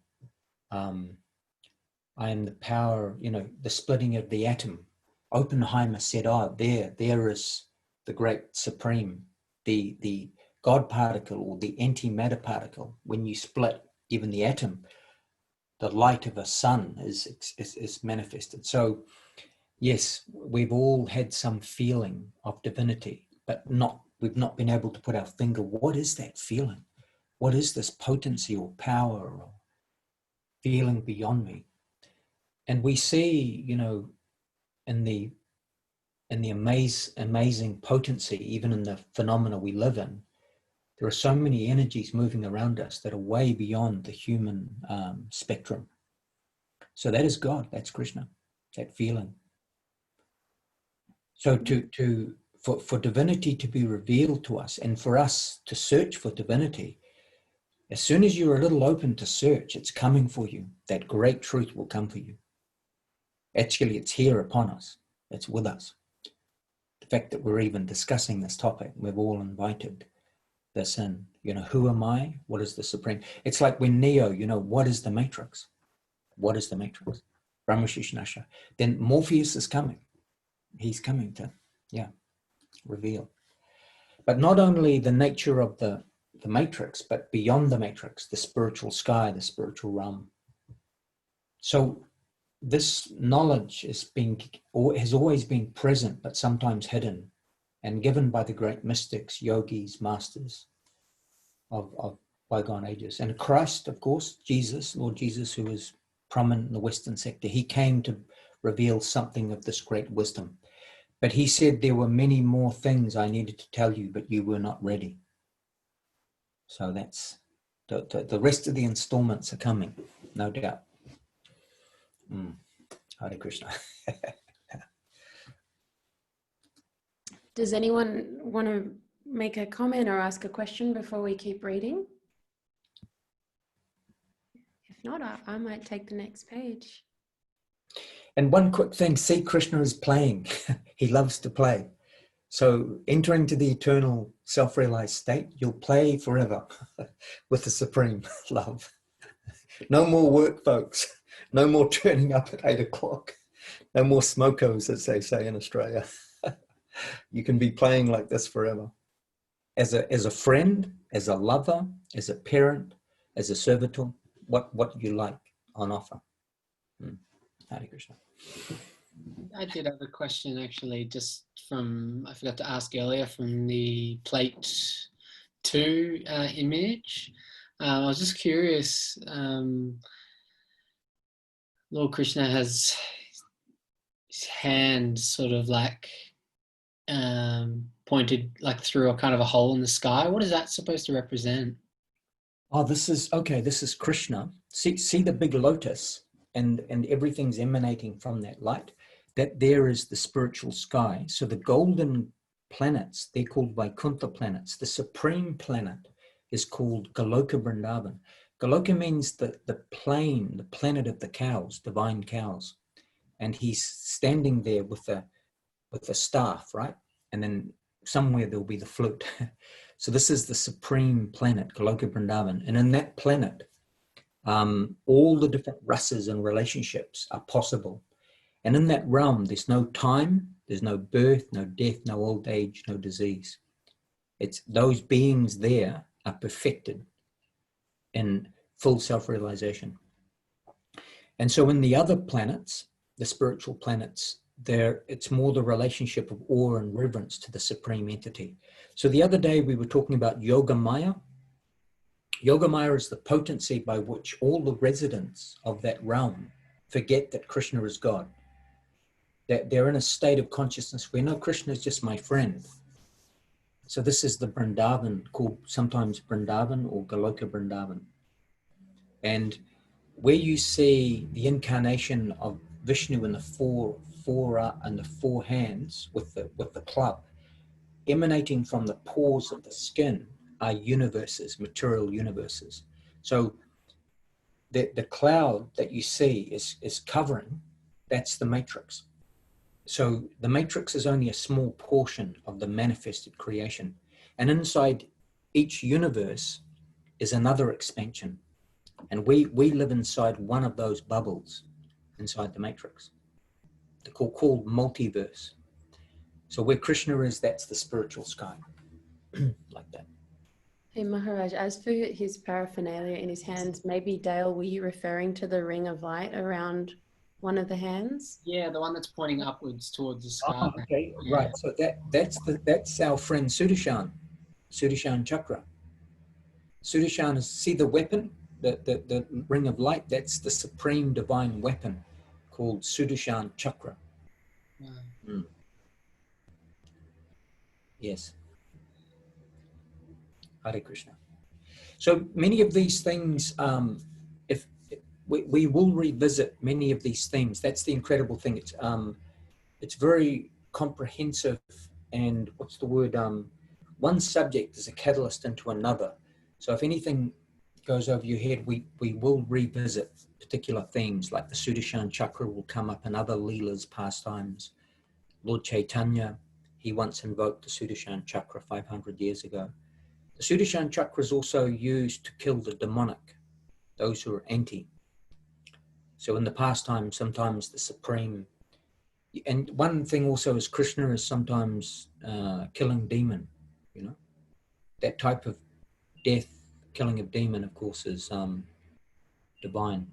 I am the power, the splitting of the atom. Oppenheimer said, there is the great supreme, the God particle or the antimatter particle. When you split even the atom, the light of a sun is manifested. So yes, we've all had some feeling of divinity, but we've not been able to put our finger. What is that feeling? What is this potency or power or feeling beyond me? And we see, in the amazing potency, even in the phenomena we live in, there are so many energies moving around us that are way beyond the human spectrum. So that is God, that's Krishna, that feeling. So for divinity to be revealed to us and for us to search for divinity, as soon as you're a little open to search, it's coming for you. That great truth will come for you. Actually, it's here upon us. It's with us. The fact that we're even discussing this topic, we're all invited. this in. You know, who am I? What is the supreme? It's like when Neo, you know, what is the matrix? What is the matrix? Brahmashishnasha. Then Morpheus is coming. He's coming to, reveal. But not only the nature of the matrix, but beyond the matrix, the spiritual sky, the spiritual realm. So this knowledge has always been present, but sometimes hidden, and given by the great mystics, yogis, masters of bygone ages. And Christ, of course, Jesus, Lord Jesus, who is prominent in the Western sector, he came to reveal something of this great wisdom. But he said there were many more things I needed to tell you, but you were not ready. So that's the rest of the installments are coming, no doubt. Hare Krishna. Does anyone want to make a comment or ask a question before we keep reading? If not, I might take the next page. And one quick thing, see, Krishna is playing. He loves to play. So entering to the eternal self-realized state, you'll play forever with the supreme love. No more work, folks. No more turning up at 8 o'clock. No more smokos, as they say in Australia. You can be playing like this forever. As a friend, as a lover, as a parent, as a servitor, what you like on offer. Hare Krishna. I did have a question actually, just from, I forgot to ask earlier, from the plate 2 image. I was just curious, Lord Krishna has his hand sort of like pointed like through a kind of a hole in the sky. What is that supposed to represent? Oh, this is Krishna. See the big lotus, and everything's emanating from that light. That there is the spiritual sky. So the golden planets, they're called Vaikuntha planets. The supreme planet is called Goloka Vrindavan. Goloka means the plane, the planet of the cows, divine cows. And he's standing there with the staff, right? And then somewhere there'll be the flute. So this is the supreme planet, Goloka Vrindavan. And in that planet, all the different rasas and relationships are possible. And in that realm, there's no time, there's no birth, no death, no old age, no disease. It's those beings there are perfected in full self-realization. And so in the other planets, the spiritual planets, it's more the relationship of awe and reverence to the supreme entity. So the other day we were talking about Yoga Maya. Yoga Maya is the potency by which all the residents of that realm forget that Krishna is God. That they're in a state of consciousness where no, Krishna is just my friend. So this is the Vrindavan, called sometimes Vrindavan or Goloka Vrindavan. And where you see the incarnation of Vishnu in the four hands with the club, emanating from the pores of the skin are universes, material universes. So the cloud that you see is covering, that's the matrix. So the matrix is only a small portion of the manifested creation. And inside each universe is another expansion. And we live inside one of those bubbles inside the matrix. They're called multiverse. So where Krishna is, that's the spiritual sky. Like that. Hey Maharaj, as for his paraphernalia in his hands, maybe Dale, were you referring to the ring of light around one of the hands? Yeah, the one that's pointing upwards towards the sky. Oh, okay, Yeah. right. So that's our friend Sudashan Chakra. Sudashan is, see the weapon, the ring of light, that's the supreme divine weapon called Sudashan Chakra. Wow. Yes. Hare Krishna. So many of these things, if we will revisit many of these themes. That's the incredible thing. It's very comprehensive, and what's the word? One subject is a catalyst into another. So if anything goes over your head, we will revisit particular themes, like the Sudashan Chakra will come up in other Leelas, pastimes. Lord Chaitanya, he once invoked the Sudashan Chakra 500 years ago. The Sudarshan chakra is also used to kill the demonic, those who are anti. So in the pastime, sometimes the supreme, and one thing also is Krishna is sometimes killing demon, you know. That type of death, killing of demon, of course, is divine,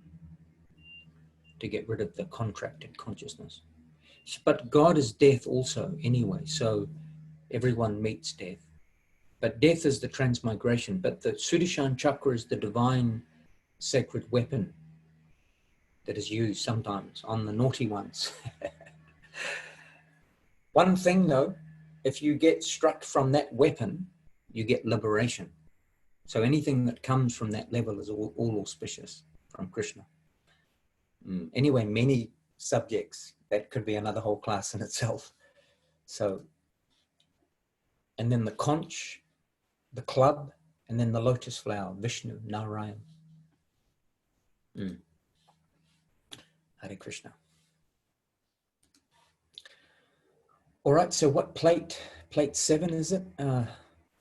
to get rid of the contracted consciousness. But God is death also anyway, so everyone meets death. But death is the transmigration, but the Sudarshan chakra is the divine sacred weapon that is used sometimes on the naughty ones. One thing though, if you get struck from that weapon, you get liberation. So anything that comes from that level is all auspicious from Krishna. Anyway, many subjects, that could be another whole class in itself. So, and then the conch, the club, and then the lotus flower, Vishnu, Narayan. Hare Krishna. All right, so what plate 7 is it? Plate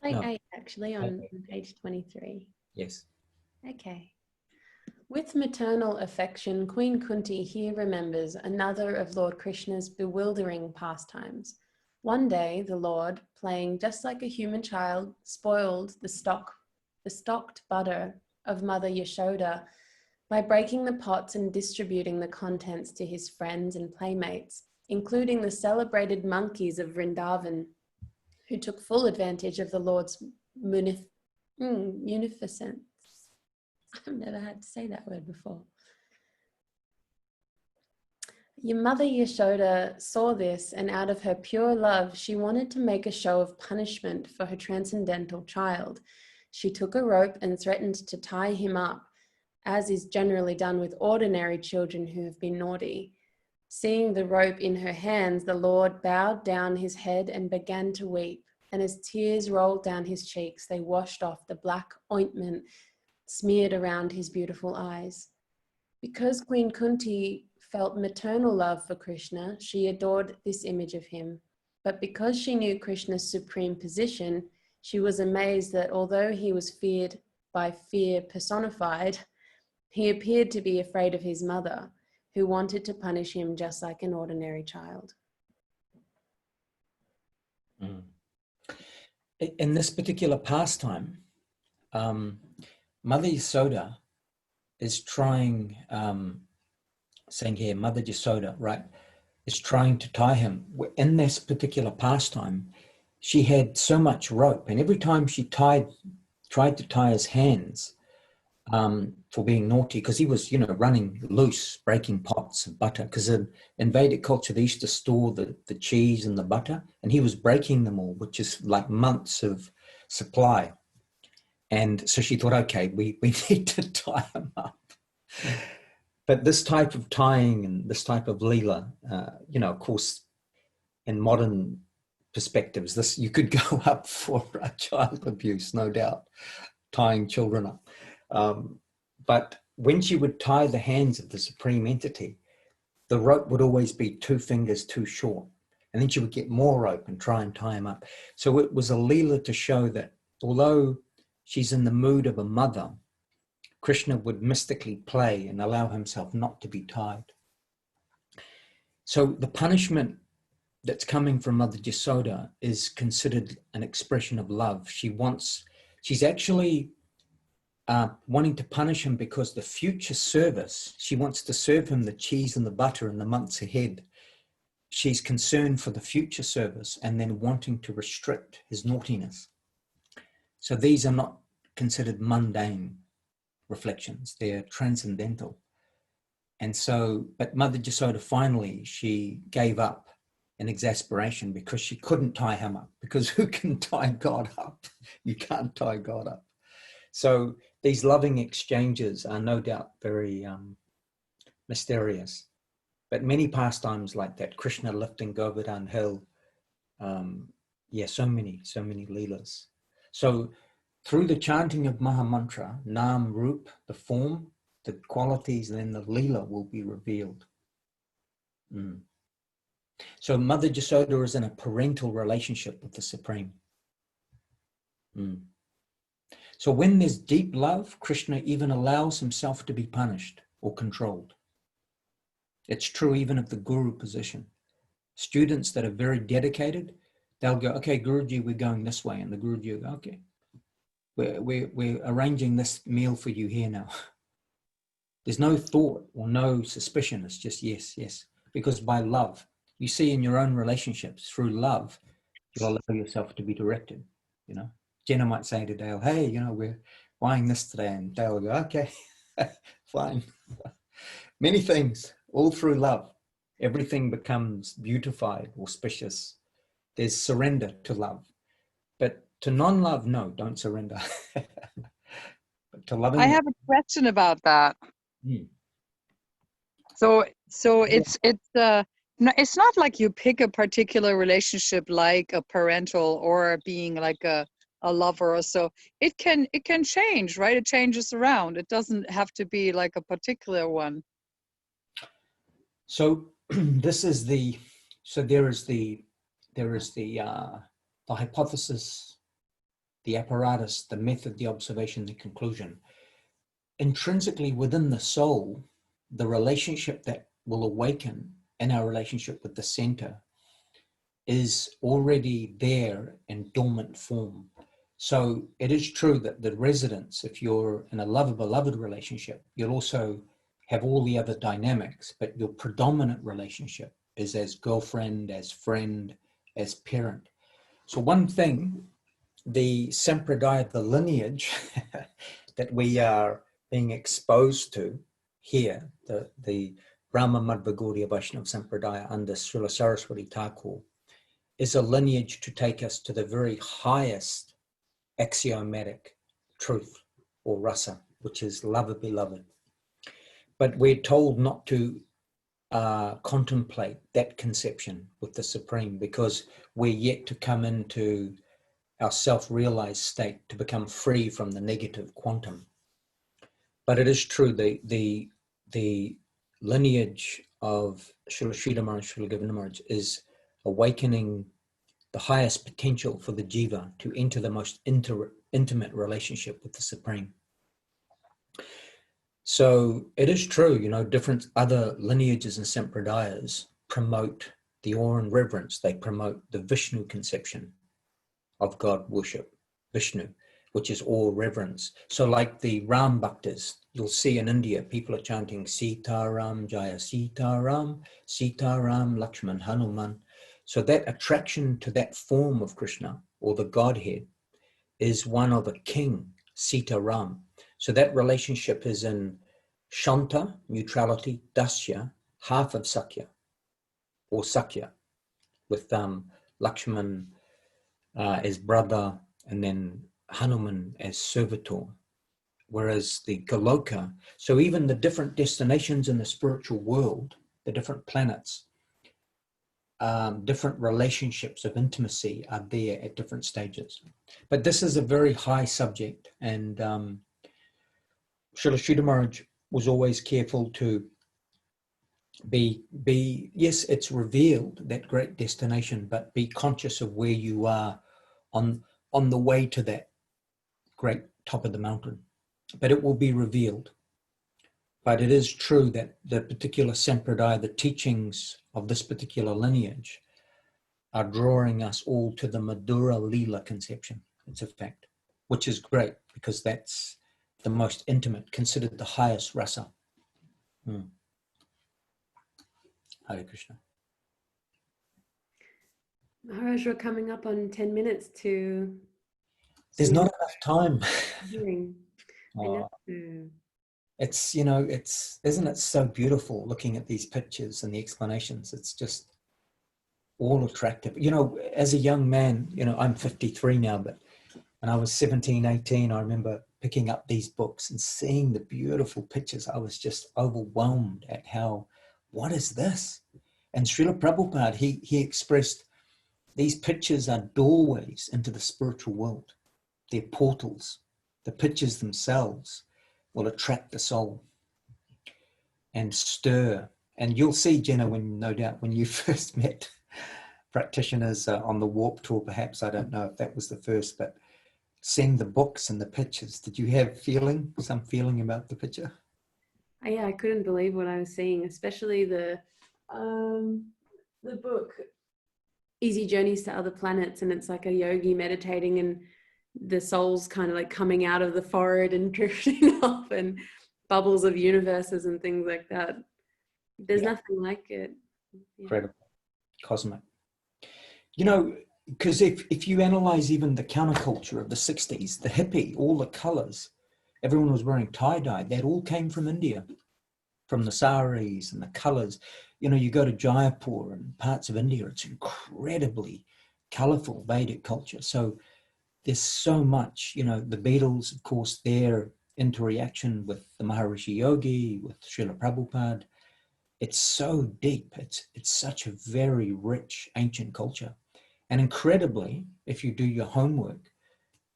No. 8, actually, on page 23. Yes. Okay. With maternal affection, Queen Kunti here remembers another of Lord Krishna's bewildering pastimes. One day, the Lord, playing just like a human child, spoiled the stocked butter of Mother Yashoda by breaking the pots and distributing the contents to his friends and playmates, including the celebrated monkeys of Vrindavan, who took full advantage of the Lord's munificence. I've never had to say that word before. Your mother Yashoda saw this, and out of her pure love, she wanted to make a show of punishment for her transcendental child. She took a rope and threatened to tie him up, as is generally done with ordinary children who have been naughty. Seeing the rope in her hands, the Lord bowed down his head and began to weep, and as tears rolled down his cheeks, they washed off the black ointment smeared around his beautiful eyes. Because Queen Kunti felt maternal love for Krishna, she adored this image of him. But because she knew Krishna's supreme position, she was amazed that although he was feared by fear personified, he appeared to be afraid of his mother, who wanted to punish him just like an ordinary child. In this particular pastime, Mother Yashoda is trying, saying here, Mother Yashoda, right, is trying to tie him. In this particular pastime, she had so much rope, and every time she tried to tie his hands for being naughty, because he was, running loose, breaking pots of butter, because in Vedic culture, they used to store the cheese and the butter, and he was breaking them all, which is like months of supply. And so she thought, okay, we need to tie him up. But this type of tying and this type of leela, of course, in modern perspectives, you could go up for child abuse, no doubt, tying children up. But when she would tie the hands of the supreme entity, the rope would always be 2 fingers too short. And then she would get more rope and try and tie him up. So it was a leela to show that although she's in the mood of a mother, Krishna would mystically play and allow himself not to be tied. So the punishment that's coming from Mother Yashoda is considered an expression of love. She's actually wanting to punish him because the future service, she wants to serve him the cheese and the butter in the months ahead. She's concerned for the future service and then wanting to restrict his naughtiness. So these are not considered mundane reflections, they're transcendental. And so, but Mother Yashoda finally, she gave up in exasperation because she couldn't tie him up, because who can tie God up? You can't tie God up. So these loving exchanges are no doubt very mysterious, but many pastimes like that, Krishna lifting Govardhan Hill, so many leelas. So through the chanting of Mahamantra, Nam, Rup, the form, the qualities, and then the leela will be revealed. So Mother Yashoda is in a parental relationship with the Supreme. So when there's deep love, Krishna even allows himself to be punished or controlled. It's true even of the guru position. Students that are very dedicated, they'll go, okay, Guruji, we're going this way. And the Guruji will go, okay, we're arranging this meal for you here now. There's no thought or no suspicion. It's just yes, yes. Because by love, you see in your own relationships, through love, you'll allow yourself to be directed, you know. Jenna might say to Dale, hey, you know, we're buying this today. And Dale will go, okay, fine. Many things, all through love. Everything becomes beautified, auspicious. There's surrender to love. But to non-love, no, don't surrender. But to loving, I have a question about that. So it's not like you pick a particular relationship like a parental or being like a lover or so. It can change, right? It changes around. It doesn't have to be like a particular one. So this is the, so there is the hypothesis, the apparatus, the method, the observation, the conclusion. Intrinsically within the soul, the relationship that will awaken in our relationship with the center is already there in dormant form. So it is true that the residence, if you're in a lover-beloved relationship, you'll also have all the other dynamics, but your predominant relationship is as girlfriend, as friend, as parent. So one thing, the sampradaya, the lineage that we are being exposed to here, the Brahma Madhva Gaudiya Vaishnava Sampradaya under Srila Saraswati Thakur, is a lineage to take us to the very highest axiomatic truth or rasa, which is lover beloved. But we're told not to contemplate that conception with the Supreme because we're yet to come into our self-realized state to become free from the negative quantum. But it is true, the lineage of Srila Sridhar Maharaj, Srila Govinda Maharaj is awakening the highest potential for the jiva to enter the most intimate relationship with the Supreme. So it is true, you know, different other lineages and sampradayas promote the awe and reverence. They promote the Vishnu conception of God worship, Vishnu, which is awe, reverence. So like the Ram Bhaktas, you'll see in India, people are chanting Sita Ram, Jaya Sita Ram, Sita Ram, Lakshman, Hanuman. So that attraction to that form of Krishna or the Godhead is one of a king, Sita Ram. So that relationship is in Shanta, neutrality, Dasya, half of Sakya, or Sakya, with Lakshman as brother, and then Hanuman as servitor. Whereas the Goloka, so even the different destinations in the spiritual world, the different planets, different relationships of intimacy are there at different stages. But this is a very high subject, and Srila Sridhar Maharaj was always careful to be, yes, it's revealed, that great destination, but be conscious of where you are on the way to that great top of the mountain. But it will be revealed. But it is true that the particular sampradaya, the teachings of this particular lineage, are drawing us all to the Madhura Leela conception. It's a fact, which is great because that's the most intimate, considered the highest rasa. Hare Krishna. Maharaj, we're coming up on 10 minutes to... There's not enough time. It's, you know, it's, isn't it so beautiful looking at these pictures and the explanations? It's just all attractive. You know, as a young man, you know, I'm 53 now, but when I was 17, 18, I remember picking up these books and seeing the beautiful pictures. I was just overwhelmed at how, what is this? And Srila Prabhupada, he expressed, these pictures are doorways into the spiritual world. They're portals. The pictures themselves will attract the soul and stir. And you'll see, Jenna, when, no doubt, when you first met practitioners on the Warp Tour, perhaps, I don't know if that was the first, but send the books and the pictures, did you have some feeling about the picture? Yeah, I couldn't believe what I was seeing, especially the book Easy Journeys to Other Planets, and it's like a yogi meditating and the soul's kind of like coming out of the forehead and drifting off, and bubbles of universes and things like that. There's nothing like it. Incredible. Cosmic. You know, because if you analyze even the counterculture of the 60s, the hippie, all the colors, everyone was wearing tie-dye, that all came from India, from the saris and the colors. You know, you go to Jaipur and parts of India, it's incredibly colorful Vedic culture. So there's so much, you know, the Beatles, of course, their interaction with the Maharishi Yogi, with Srila Prabhupada, it's so deep. It's such a very rich ancient culture. And incredibly, if you do your homework,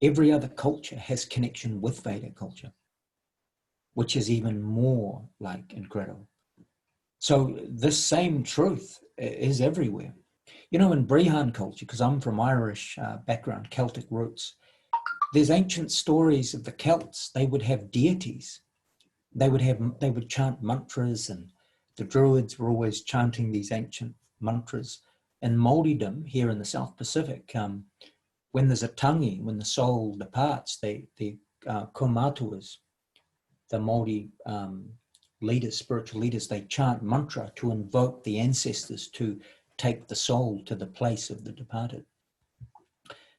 every other culture has connection with Vedic culture, which is even more like incredible. So this same truth is everywhere. You know, in Brehon culture, because I'm from Irish background, Celtic roots, there's ancient stories of the Celts. They would have deities. They would chant mantras, and the Druids were always chanting these ancient mantras. In Māoridom, here in the South Pacific, when there's a tangi, when the soul departs, the kaumatuas, the Māori leaders, spiritual leaders, they chant mantra to invoke the ancestors to take the soul to the place of the departed.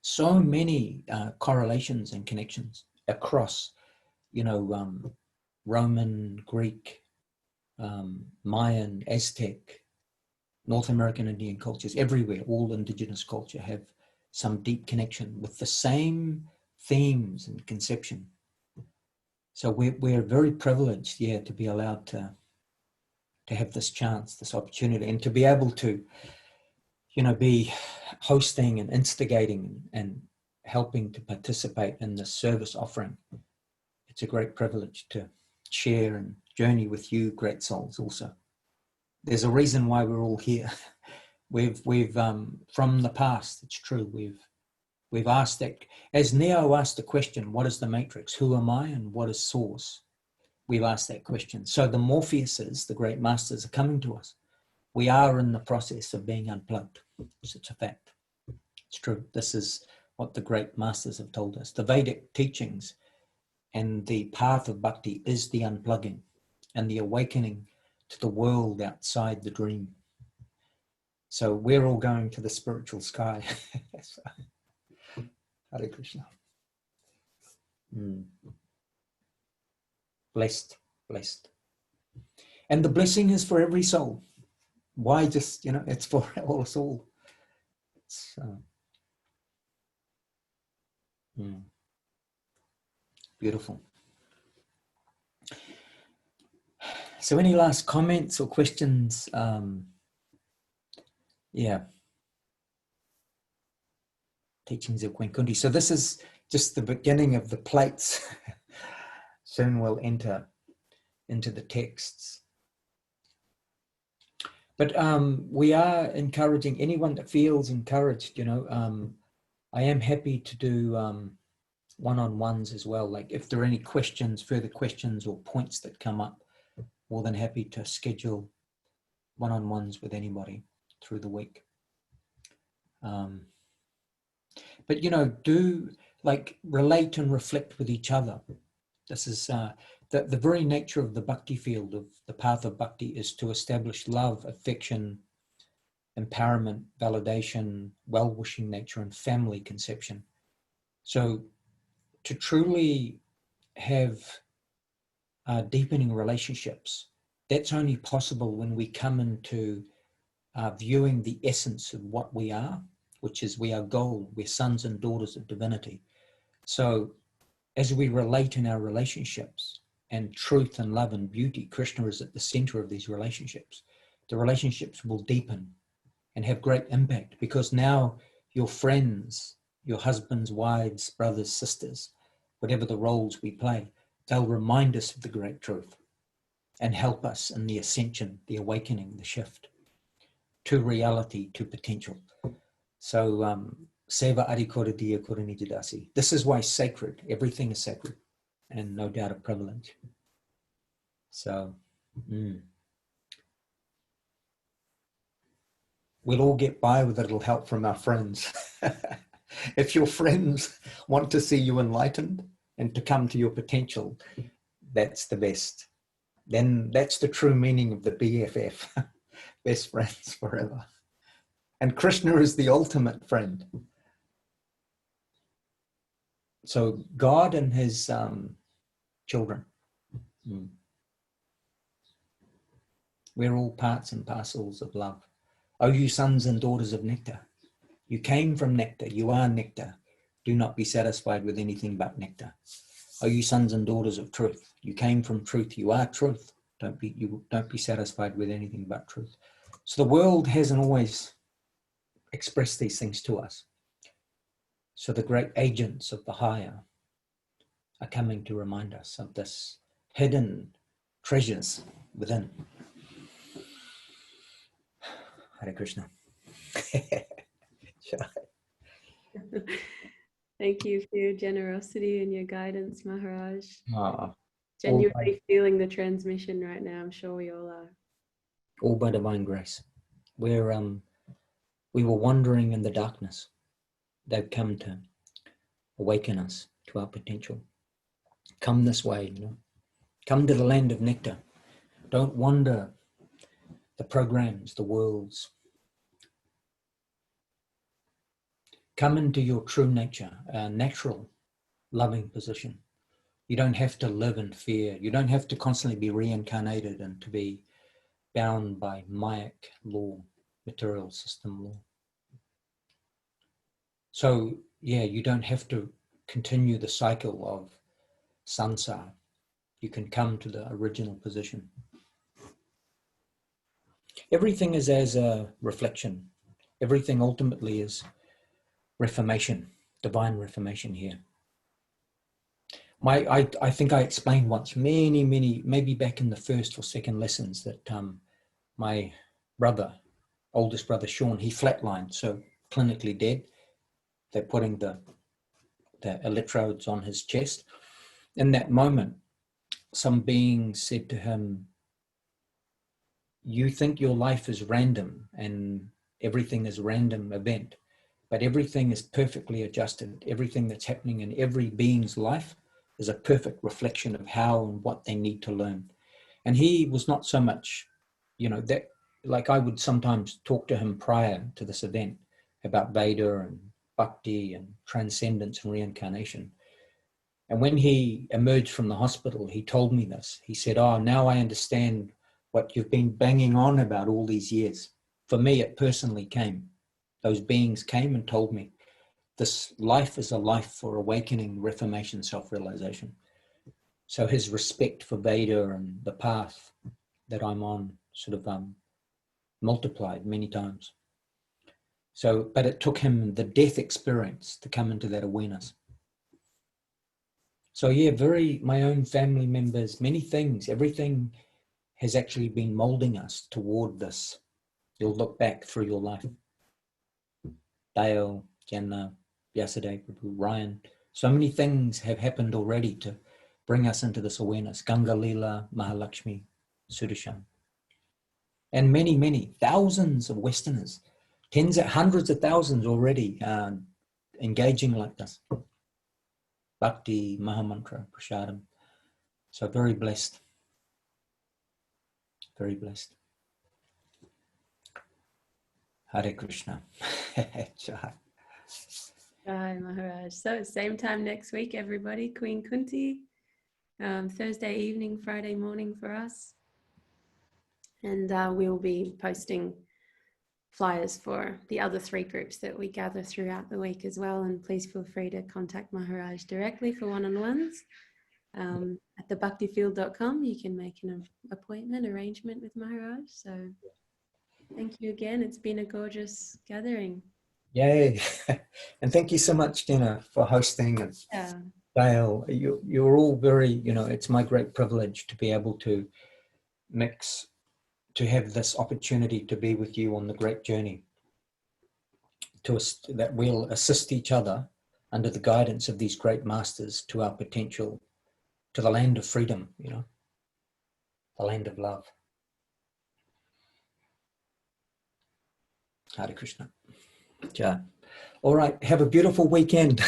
So many correlations and connections across, you know, Roman, Greek, Mayan, Aztec, North American Indian cultures, everywhere, all indigenous culture have some deep connection with the same themes and conception. So we're very privileged, to be allowed to have this chance, this opportunity, and to be able to, you know, be hosting and instigating and helping to participate in this service offering. It's a great privilege to share and journey with you, great souls. Also, there's a reason why we're all here. We've from the past, it's true. We've asked that, as Neo asked the question, what is the matrix? Who am I and what is source? We've asked that question. So the Morpheuses, the great masters, are coming to us. We are in the process of being unplugged. It's a fact. It's true. This is what the great masters have told us. The Vedic teachings and the path of bhakti is the unplugging and the awakening to the world outside the dream. So we're all going to the spiritual sky. So, Hare Krishna. Blessed, blessed. And the blessing is for every soul. Why just, you know, it's for all us all. It's, beautiful. So any last comments or questions? Teachings of Queen Kunti. So this is just the beginning of the plates. Soon we'll enter into the texts. But we are encouraging anyone that feels encouraged, you know, I am happy to do one-on-ones as well. Like if there are any questions, further questions or points that come up, more than happy to schedule one-on-ones with anybody through the week. But, you know, do like relate and reflect with each other. This is the very nature of the bhakti field, of the path of bhakti, is to establish love, affection, empowerment, validation, well-wishing nature, and family conception. So to truly have deepening relationships, that's only possible when we come into viewing the essence of what we are, which is we are gold, we're sons and daughters of divinity. So as we relate in our relationships, and truth and love and beauty, Krishna is at the center of these relationships. The relationships will deepen and have great impact, because now your friends, your husbands, wives, brothers, sisters, whatever the roles we play, they'll remind us of the great truth and help us in the ascension, the awakening, the shift to reality, to potential. So Seva Adikora Diya Kuranijadasi. This is why sacred, everything is sacred, and no doubt a privilege. So, we'll all get by with a little help from our friends. If your friends want to see you enlightened and to come to your potential, that's the best. Then that's the true meaning of the BFF, best friends forever. And Krishna is the ultimate friend. So God and his children, we're all parts and parcels of love. O you sons and daughters of nectar, you came from nectar, you are nectar. Do not be satisfied with anything but nectar. O you sons and daughters of truth, you came from truth, you are truth. Don't be satisfied with anything but truth. So the world hasn't always expressed these things to us. So the great agents of the higher are coming to remind us of this hidden treasures within. Hare Krishna. Thank you for your generosity and your guidance, Maharaj. Ah, Genuinely feeling the transmission right now. I'm sure we all are. All by divine grace. We were wandering in the darkness. They've come to awaken us to our potential. Come this way, Come to the land of nectar. Don't wander the programs, the worlds. Come into your true nature, a natural, loving position. You don't have to live in fear. You don't have to constantly be reincarnated and to be bound by Mayak law, material system law. So, you don't have to continue the cycle of sansar. You can come to the original position. Everything is as a reflection. Everything ultimately is reformation, divine reformation here. I think I explained once, many, maybe back in the first or second lessons, that my brother, oldest brother Sean, he flatlined, so clinically dead. They're putting the electrodes on his chest. In that moment, some being said to him, you think your life is random and everything is random event, but everything is perfectly adjusted. Everything that's happening in every being's life is a perfect reflection of how and what they need to learn. And he was not so much, that, like I would sometimes talk to him prior to this event about Veda and Bhakti and transcendence and reincarnation. And when he emerged from the hospital, he told me this. He said, now I understand what you've been banging on about all these years. For me, it personally came. Those beings came and told me, this life is a life for awakening, reformation, self-realization. So his respect for Veda and the path that I'm on sort of multiplied many times. So, but it took him the death experience to come into that awareness. So my own family members, many things, everything has actually been molding us toward this. You'll look back through your life. Dale, Jenna, Vyasadeva, Ryan, so many things have happened already to bring us into this awareness. Ganga Leela, Mahalakshmi, Sudarshan. And many, thousands of Westerners, hundreds of thousands already engaging like this. Bhakti, Mahamantra, Prasadam. So very blessed. Very blessed. Hare Krishna. Jai Maharaj. So same time next week, everybody. Queen Kunti. Thursday evening, Friday morning for us. And we'll be posting flyers for the other 3 groups that we gather throughout the week as well. And please feel free to contact Maharaj directly for one-on-ones. At thebhaktifield.com, you can make an appointment arrangement with Maharaj. So thank you again. It's been a gorgeous gathering. Yay. And thank you so much, Jenna, for hosting. And Dale, you're all very, it's my great privilege to be able to have this opportunity to be with you on the great journey that we'll assist each other under the guidance of these great masters to our potential, to the land of freedom, you know, the land of love. Hare Krishna. Ja. All right, have a beautiful weekend.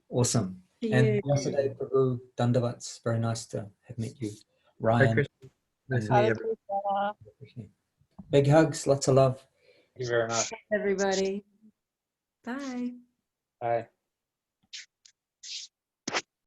Awesome. And yesterday, Prabhu Dandavats, very nice to have met you. Hare Ryan. Krishna. Nice to and- meet everyone. Big hugs, lots of love. Thank you very much. Everybody. Bye. Bye.